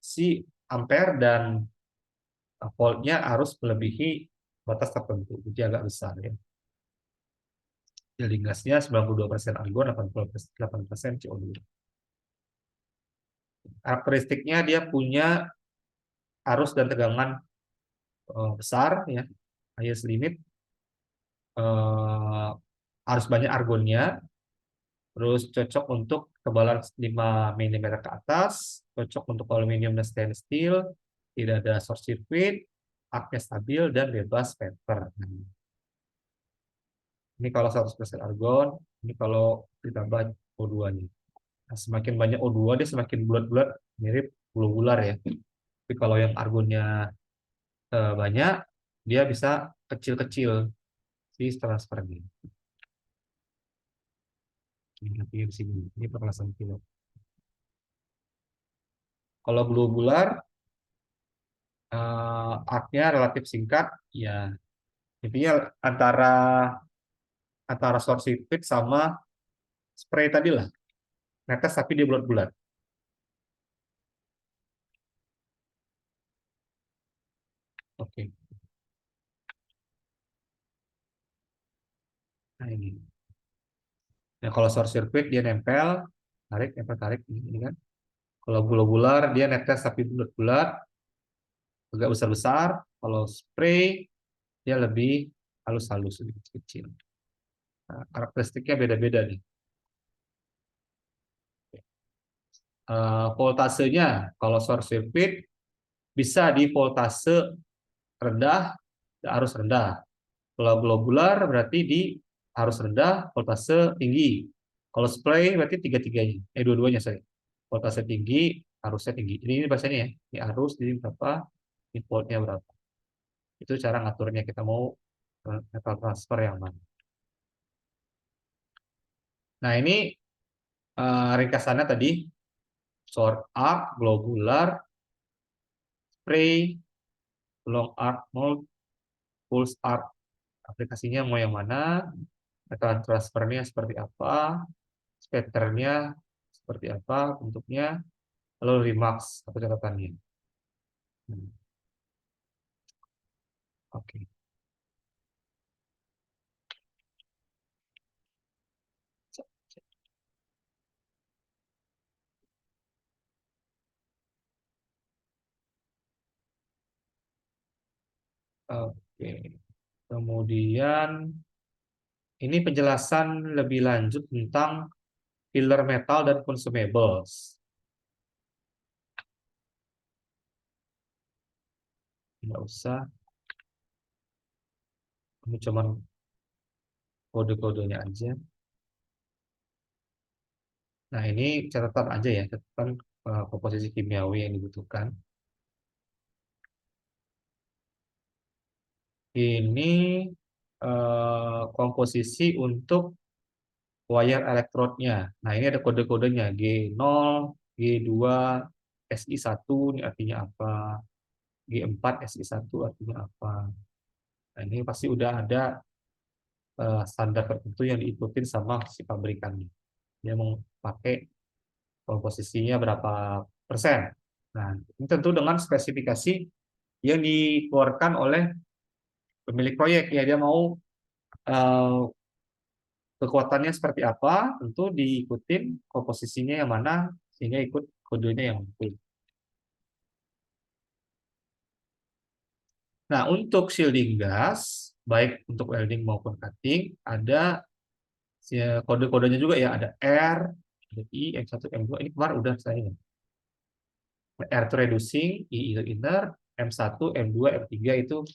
si ampere dan voltnya harus melebihi batas tertentu, jadi agak besar ya. Jadi gasnya 92% argon, 88% CO2. Karakteristiknya dia punya arus dan tegangan besar ya, highest limit, harus banyak argonnya, terus cocok untuk kebalan 5 mm ke atas, cocok untuk aluminium dan stainless steel, tidak ada short circuit, arcnya stabil dan bebas vapor. Ini kalau 100% argon, ini kalau ditambah O2-nya. Nah, semakin banyak O2 dia semakin bulat-bulat, mirip globular ya. Tapi kalau yang argonnya banyak, dia bisa kecil-kecil si transfernya. Ini di sini, ini perlasan kilo. Kalau globular, arcnya relatif singkat, ya intinya antara antara short circuit sama spray tadi lah, netes tapi dia bulat-bulat. Oke. Nah ini. Nah kalau short circuit dia nempel, tarik, nempel, tarik, ini kan. Kalau globular dia netes tapi bulat-bulat, agak besar-besar. Kalau spray dia lebih halus-halus, lebih kecil. Nah, karakteristiknya beda-beda nih. Voltasenya, kalau short circuit bisa di voltase rendah, arus rendah. Kalau globular berarti di arus rendah, voltase tinggi. Kalau supply berarti tiga-tiganya, dua-duanya sorry. Voltase tinggi, arusnya tinggi. Jadi ini bahasanya ya, ini arus jadi berapa, ini voltnya berapa. Itu cara ngaturnya kita mau metal transfer yang mana. Nah ini ringkasannya tadi short arc, globular, spray, long arc mold, pulse arc. Aplikasinya mau yang mana, metal transfernya seperti apa, spatternya seperti apa bentuknya, lalu remarks atau catatannya. Hmm, Oke. Oke. Kemudian ini penjelasan lebih lanjut tentang filler metal dan consumables. Nggak usah, ini cuma kode-kodenya aja. Nah, ini catatan aja ya, catatan komposisi kimiawi yang dibutuhkan. Ini komposisi untuk wire elektrodnya. Nah, ini ada kode-kodenya G0, G2, SI1 ini artinya apa? G4, SI1 artinya apa? Nah, ini pasti udah ada standar tertentu yang diikutin sama si pabrikannya. Dia mau pakai komposisinya berapa persen. Nah, ini tentu dengan spesifikasi yang dikeluarkan oleh pemilik proyek ya, dia mau eh, kekuatannya seperti apa, tentu diikutin komposisinya yang mana sehingga ikut kodenya yang betul. Nah, untuk shielding gas, baik untuk welding maupun cutting, ada kode-kodenya juga ya, ada R, ada I, M1, M2, ini kemarin udah saya. R itu reducing, I itu inner, M1, M2, M3 itu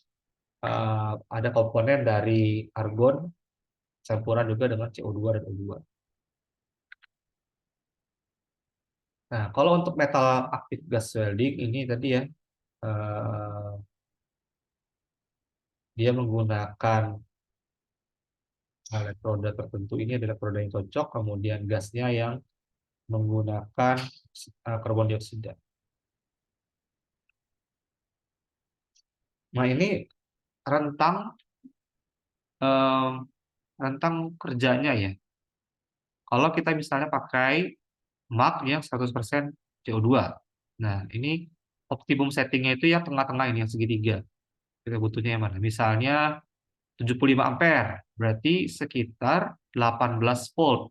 ada komponen dari argon campuran juga dengan CO2 dan O2. Nah, kalau untuk metal aktif gas welding ini tadi ya, eh, dia menggunakan elektroda tertentu. Ini adalah elektroda yang cocok, kemudian gasnya yang menggunakan karbon dioksida. Nah, ini rentang eh, rentang kerjanya ya. Kalau kita misalnya pakai mak yang 100% CO2. Nah, ini optimum settingnya itu yang tengah-tengah ini, yang segitiga. Kita butuhnya yang mana? Misalnya 75 ampere, berarti sekitar 18 volt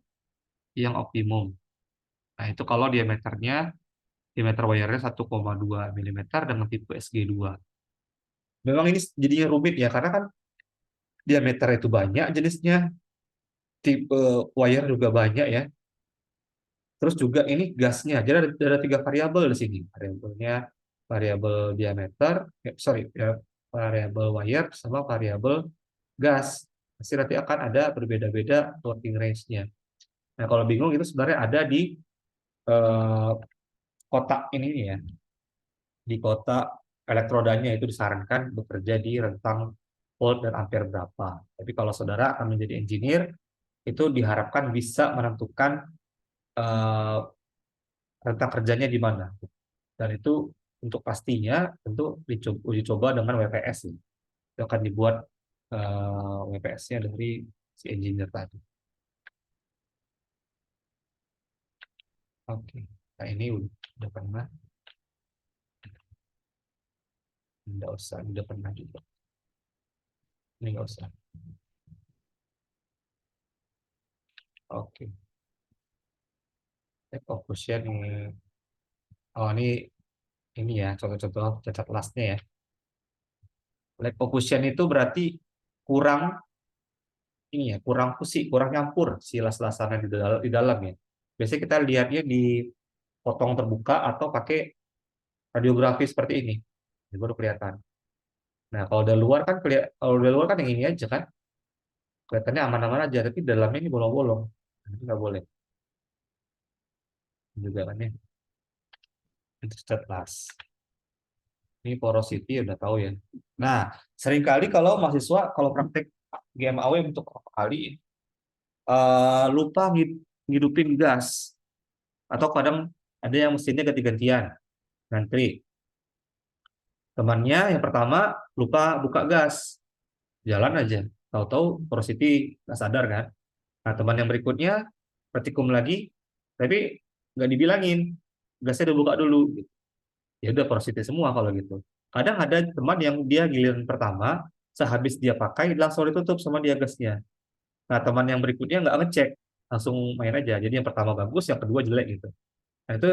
yang optimum. Nah, itu kalau diameter wire-nya 1,2 mm dengan tipe SG2. Memang ini jadinya rumit ya, karena kan diameter itu banyak jenisnya, tipe wire juga banyak ya. Terus juga ini gasnya, jadi ada tiga variabel di sini. Variabelnya variabel diameter, sorry, ya, variabel wire sama variabel gas. Pasti nanti akan ada berbeda-beda working range-nya. Nah, kalau bingung itu sebenarnya ada di eh, kotak ini ya, di kotak elektrodanya itu disarankan bekerja di rentang volt dan ampere berapa. Tapi kalau saudara akan menjadi engineer, itu diharapkan bisa menentukan eh, rentang kerjanya di mana. Dan itu untuk pastinya tentu uji coba dengan WPS ini. Itu akan dibuat WPS-nya dari si engineer tadi. Oke, nah ini udah pernah, nggak usah, udah pernah juga. Ini nggak usah. Oke, take off ini. Oh ini ya contoh-contoh cacat lasnya ya. Lack of fusion itu berarti kurang ini ya, kurang fusi, kurang nyampur si las-lasannya di dalam ya. Biasanya kita lihatnya di potong terbuka atau pakai radiografi seperti ini. Ini baru kelihatan. Nah, kalau dari luar kan yang ini aja kan, kelihatannya aman-aman aja, tapi dalamnya ini bolong-bolong. Nah, itu nggak boleh. juga kan ya. Interstate loss. Ini porosity udah tahu ya. Nah, seringkali kalau mahasiswa kalau praktek GMAW untuk pertama kali lupa ngidupin gas atau kadang ada yang mesinnya ganti-gantian. Nanti temannya yang pertama lupa buka gas, jalan aja. Tahu-tahu porosity nggak sadar kan. Nah, teman yang berikutnya praktikum lagi, tapi nggak dibilangin gasnya dibuka dulu. Ya udah porosity semua kalau gitu. Kadang ada teman yang dia giliran pertama, sehabis dia pakai langsung ditutup sama dia gasnya. Nah, teman yang berikutnya nggak ngecek, langsung main aja. Jadi yang pertama bagus, yang kedua jelek gitu. Nah, itu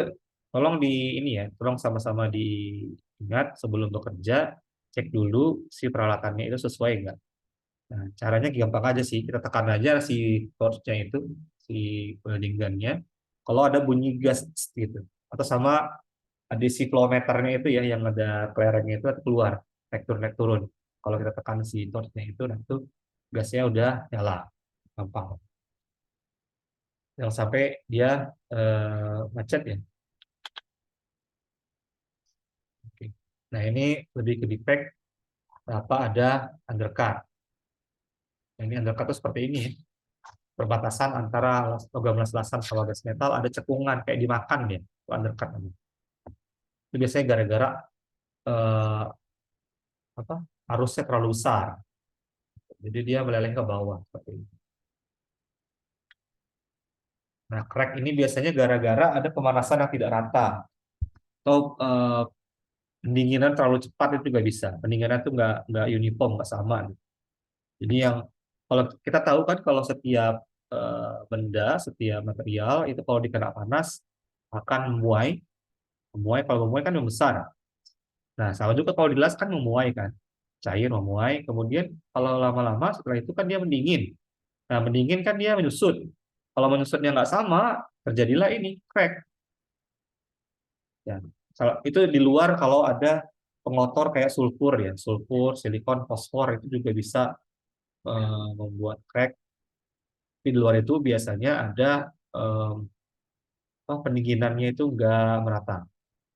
tolong di ini ya, tolong sama-sama diingat sebelum bekerja, cek dulu si peralatannya itu sesuai nggak. Nah, caranya gampang aja sih, kita tekan aja si torch-nya itu, si welding gun-nya. Kalau ada bunyi gas gitu, atau sama ada si flow meternya itu ya, yang ada kelerengnya itu keluar, naik turun. Kalau kita tekan si torch-nya itu, nah itu gasnya udah nyala, gampang. Yang sampai dia macet ya. Oke. Nah ini lebih ke defect apa ada undercut. Nah, ini undercut itu seperti ini ya. Perbatasan antara logam las-lasan sama gas metal ada cekungan kayak dimakan ya, itu undercut namanya. Itu biasanya gara-gara eh, apa arusnya terlalu besar, jadi dia meleleh ke bawah seperti ini. Nah, crack ini biasanya gara-gara ada pemanasan yang tidak rata atau pendinginan terlalu cepat itu juga bisa. Pendinginan itu nggak uniform, nggak sama. Jadi yang kalau kita tahu kan kalau setiap benda, setiap material itu kalau dikena panas akan memuai. Memuai kalau memuai kan membesar. Nah, sama juga kalau dilas kan memuai kan. Cair memuai. Kemudian kalau lama-lama setelah itu kan dia mendingin. Nah, mendingin kan dia menyusut. Kalau menyusutnya nggak sama, terjadilah ini crack. Ya, itu di luar kalau ada pengotor kayak sulfur ya, sulfur, silikon, fosfor itu juga bisa membuat crack. Di luar itu biasanya ada eh, pendinginannya itu nggak merata.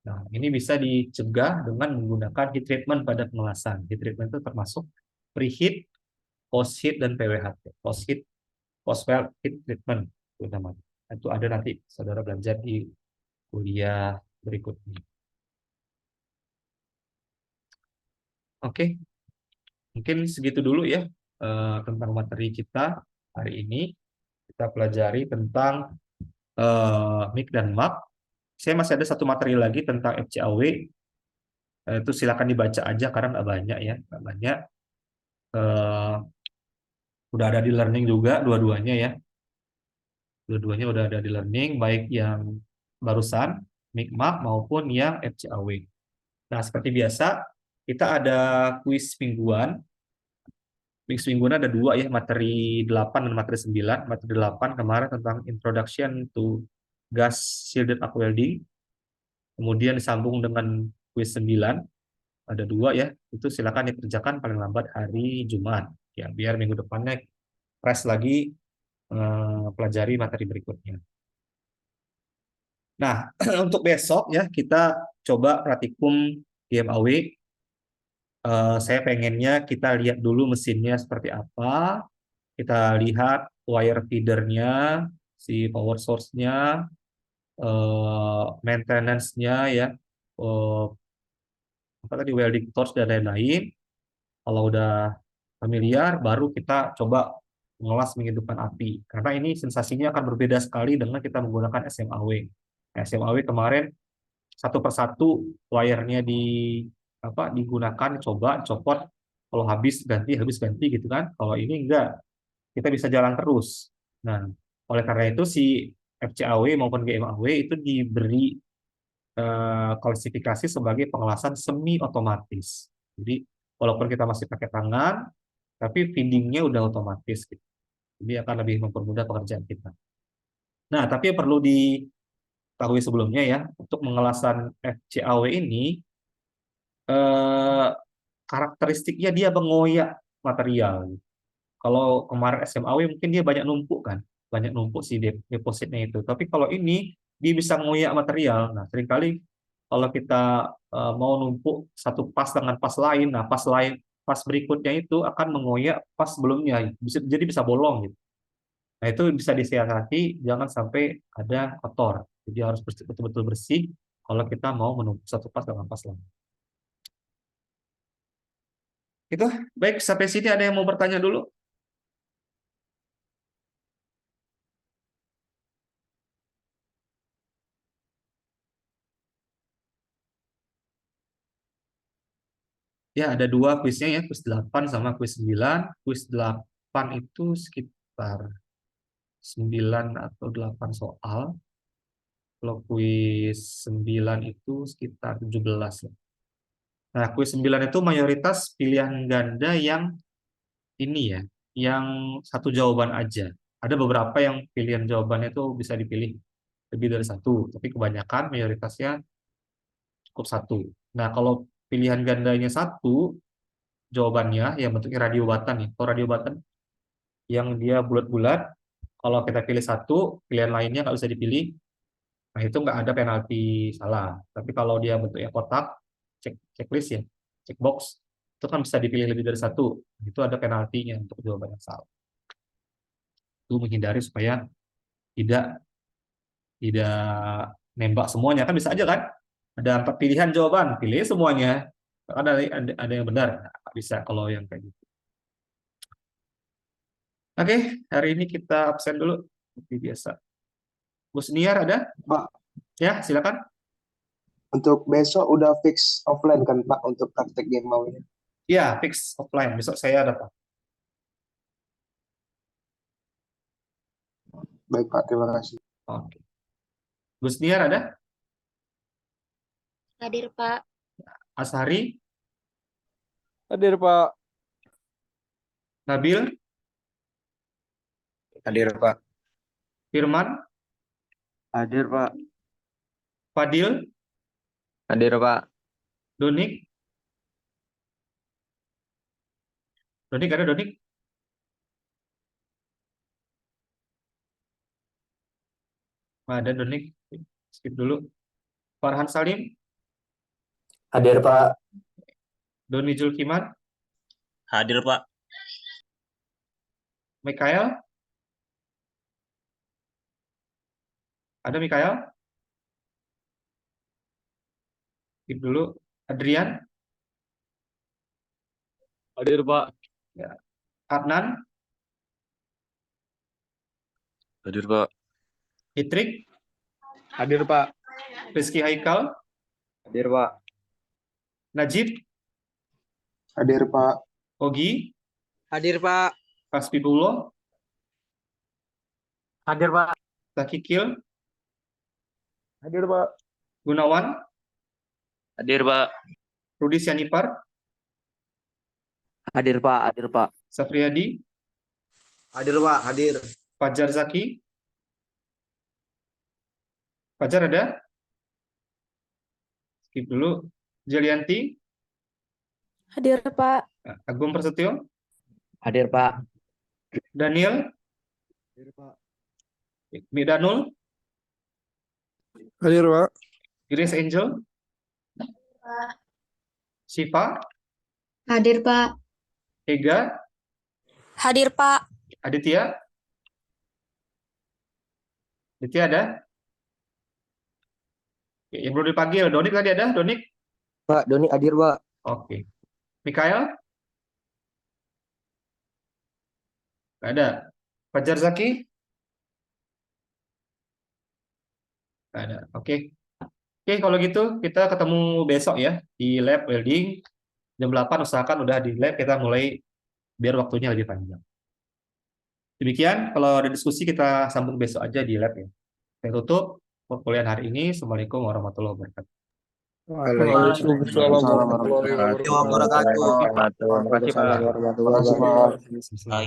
Nah, ini bisa dicegah dengan menggunakan heat treatment pada pengelasan. Heat treatment itu termasuk preheat, post heat, dan PWHT. Post heat, post weld heat treatment itu namanya. Itu ada nanti saudara belajar di kuliah berikutnya. Oke, mungkin segitu dulu ya tentang materi kita hari ini. Kita pelajari tentang MIG dan MAP. Saya masih ada satu materi lagi tentang FCAW. Itu silakan dibaca aja karena nggak banyak ya, nggak banyak. Eh, udah ada di learning juga dua-duanya ya. Dua-duanya udah ada di learning, baik yang barusan MIG MAP maupun yang FCAW. Nah, seperti biasa, kita ada kuis mingguan. Minggu mingguan ada dua ya, materi 8 dan materi 9. Materi 8 kemarin tentang Introduction to Gas Shielded Arc Welding. Kemudian disambung dengan kuis 9. Ada dua ya, itu silakan dikerjakan paling lambat hari Jumat. Ya, biar minggu depannya fresh lagi pelajari materi berikutnya. Nah, untuk besok ya, kita coba praktikum GMAW. Saya pengennya kita lihat dulu mesinnya seperti apa, kita lihat wire feedernya, si power source-nya, maintenance-nya ya, eh, apa tadi welding torch dan lain-lain. Kalau udah familiar, baru kita coba mengelas menghidupkan api. Karena ini sensasinya akan berbeda sekali dengan kita menggunakan SMAW. Nah, SMAW kemarin satu persatu wire-nya digunakan, coba copot, kalau habis ganti gitu kan. Kalau ini enggak, kita bisa jalan terus. Nah, oleh karena itu si FCAW maupun GMAW itu diberi klasifikasi sebagai pengelasan semi otomatis. Jadi walaupun kita masih pakai tangan, tapi feedingnya udah otomatis gitu. Jadi akan lebih mempermudah pekerjaan kita. Nah, tapi yang perlu diketahui sebelumnya ya, untuk pengelasan FCAW ini eh, karakteristiknya dia mengoyak material. Kalau kemarin SMAW mungkin dia banyak numpuk kan, banyak numpuk si depositnya itu. Tapi kalau ini dia bisa ngoyak material. Nah, seringkali kalau kita mau numpuk satu pas dengan pas lain, nah pas berikutnya itu akan mengoyak pas sebelumnya, jadi bisa bolong gitu. Nah, itu bisa disiasati, jangan sampai ada kotor. Jadi harus betul-betul bersih kalau kita mau menumpuk satu pas dengan pas lain. Itu baik, sampai sini ada yang mau bertanya dulu? Ya, ada dua kuisnya ya, kuis 8 sama kuis 9. Kuis 8 itu sekitar 9 atau 8 soal. Kalau kuis 9 itu sekitar 17 ya. Nah, kuis 9 itu mayoritas pilihan ganda yang ini ya, yang satu jawaban aja. Ada beberapa yang pilihan jawabannya itu bisa dipilih lebih dari satu, tapi kebanyakan mayoritasnya cukup satu. Nah, kalau pilihan gandanya satu, jawabannya yang bentuknya radio button nih, atau radio button yang dia bulat-bulat, kalau kita pilih satu, pilihan lainnya nggak bisa dipilih, nah itu nggak ada penalti salah. Tapi kalau dia bentuknya kotak, checklist ya, checkbox, itu kan bisa dipilih lebih dari satu, itu ada penaltinya untuk jawaban yang salah. Itu menghindari supaya tidak tidak nembak semuanya, kan bisa aja kan? Ada 4 pilihan jawaban, pilih semuanya. Kan ada yang benar, nggak bisa kalau yang kayak gitu. Oke, hari ini kita absen dulu seperti biasa. Gus Niar ada? Pak, Ya, silakan. untuk besok udah fix offline kan Pak untuk praktek game maunya? Ya, fix offline. Besok saya ada, Pak. Baik Pak, terima kasih. Oke. Gus Niar ada? Hadir, Pak. Ashari? Hadir, Pak. Nabil? Hadir Pak. Firman? Hadir Pak. Fadil? Hadir Pak. Donik? Donik ada, Donik? Nggak ada, Donik. Skip dulu. Farhan Salim? Hadir Pak. Doni Julkiman? Hadir, Pak. Mikael? Ada Mikael? Skip dulu. Adrian? Hadir, Pak. Ya. Adnan? Hadir, Pak. Hitrik? Hadir, Pak. Rizky Haikal? Hadir Pak. Najib? Hadir Pak. Ogi? Hadir, Pak. Kasbibullah? Hadir, Pak. Zakikil? Hadir, Pak. Gunawan? Hadir, Pak. Rudi Sianipar? Hadir Pak, hadir Pak. Safriyadi? Hadir Pak, hadir. Fajar Zaki? Fajar ada? Skip dulu. Jelianti? Hadir, Pak. Agung Prasetyo? Hadir Pak. Daniel? Hadir Pak. Midanul? Hadir, Pak. Grace Angel? Siva? Hadir, Pak. Ega? Hadir, Pak. Aditya? Aditya ada? Oke, yang belum dipanggil, Donik tadi ada? Donik? Pak, Doni hadir Pak. Oke. Mikael? Nggak ada. Fajar Zaki? Nggak ada. Oke. Oke, kalau gitu kita ketemu besok ya di lab welding. Jam 8 usahakan udah di lab, kita mulai biar waktunya lebih panjang. Demikian, kalau ada diskusi kita sambung besok aja di lab ya. Saya tutup perkuliahan hari ini. Assalamualaikum warahmatullahi wabarakatuh. Waalaikumsalam warahmatullahi wabarakatuh. Terima kasih, Pak. Terima kasih Pak. Selamat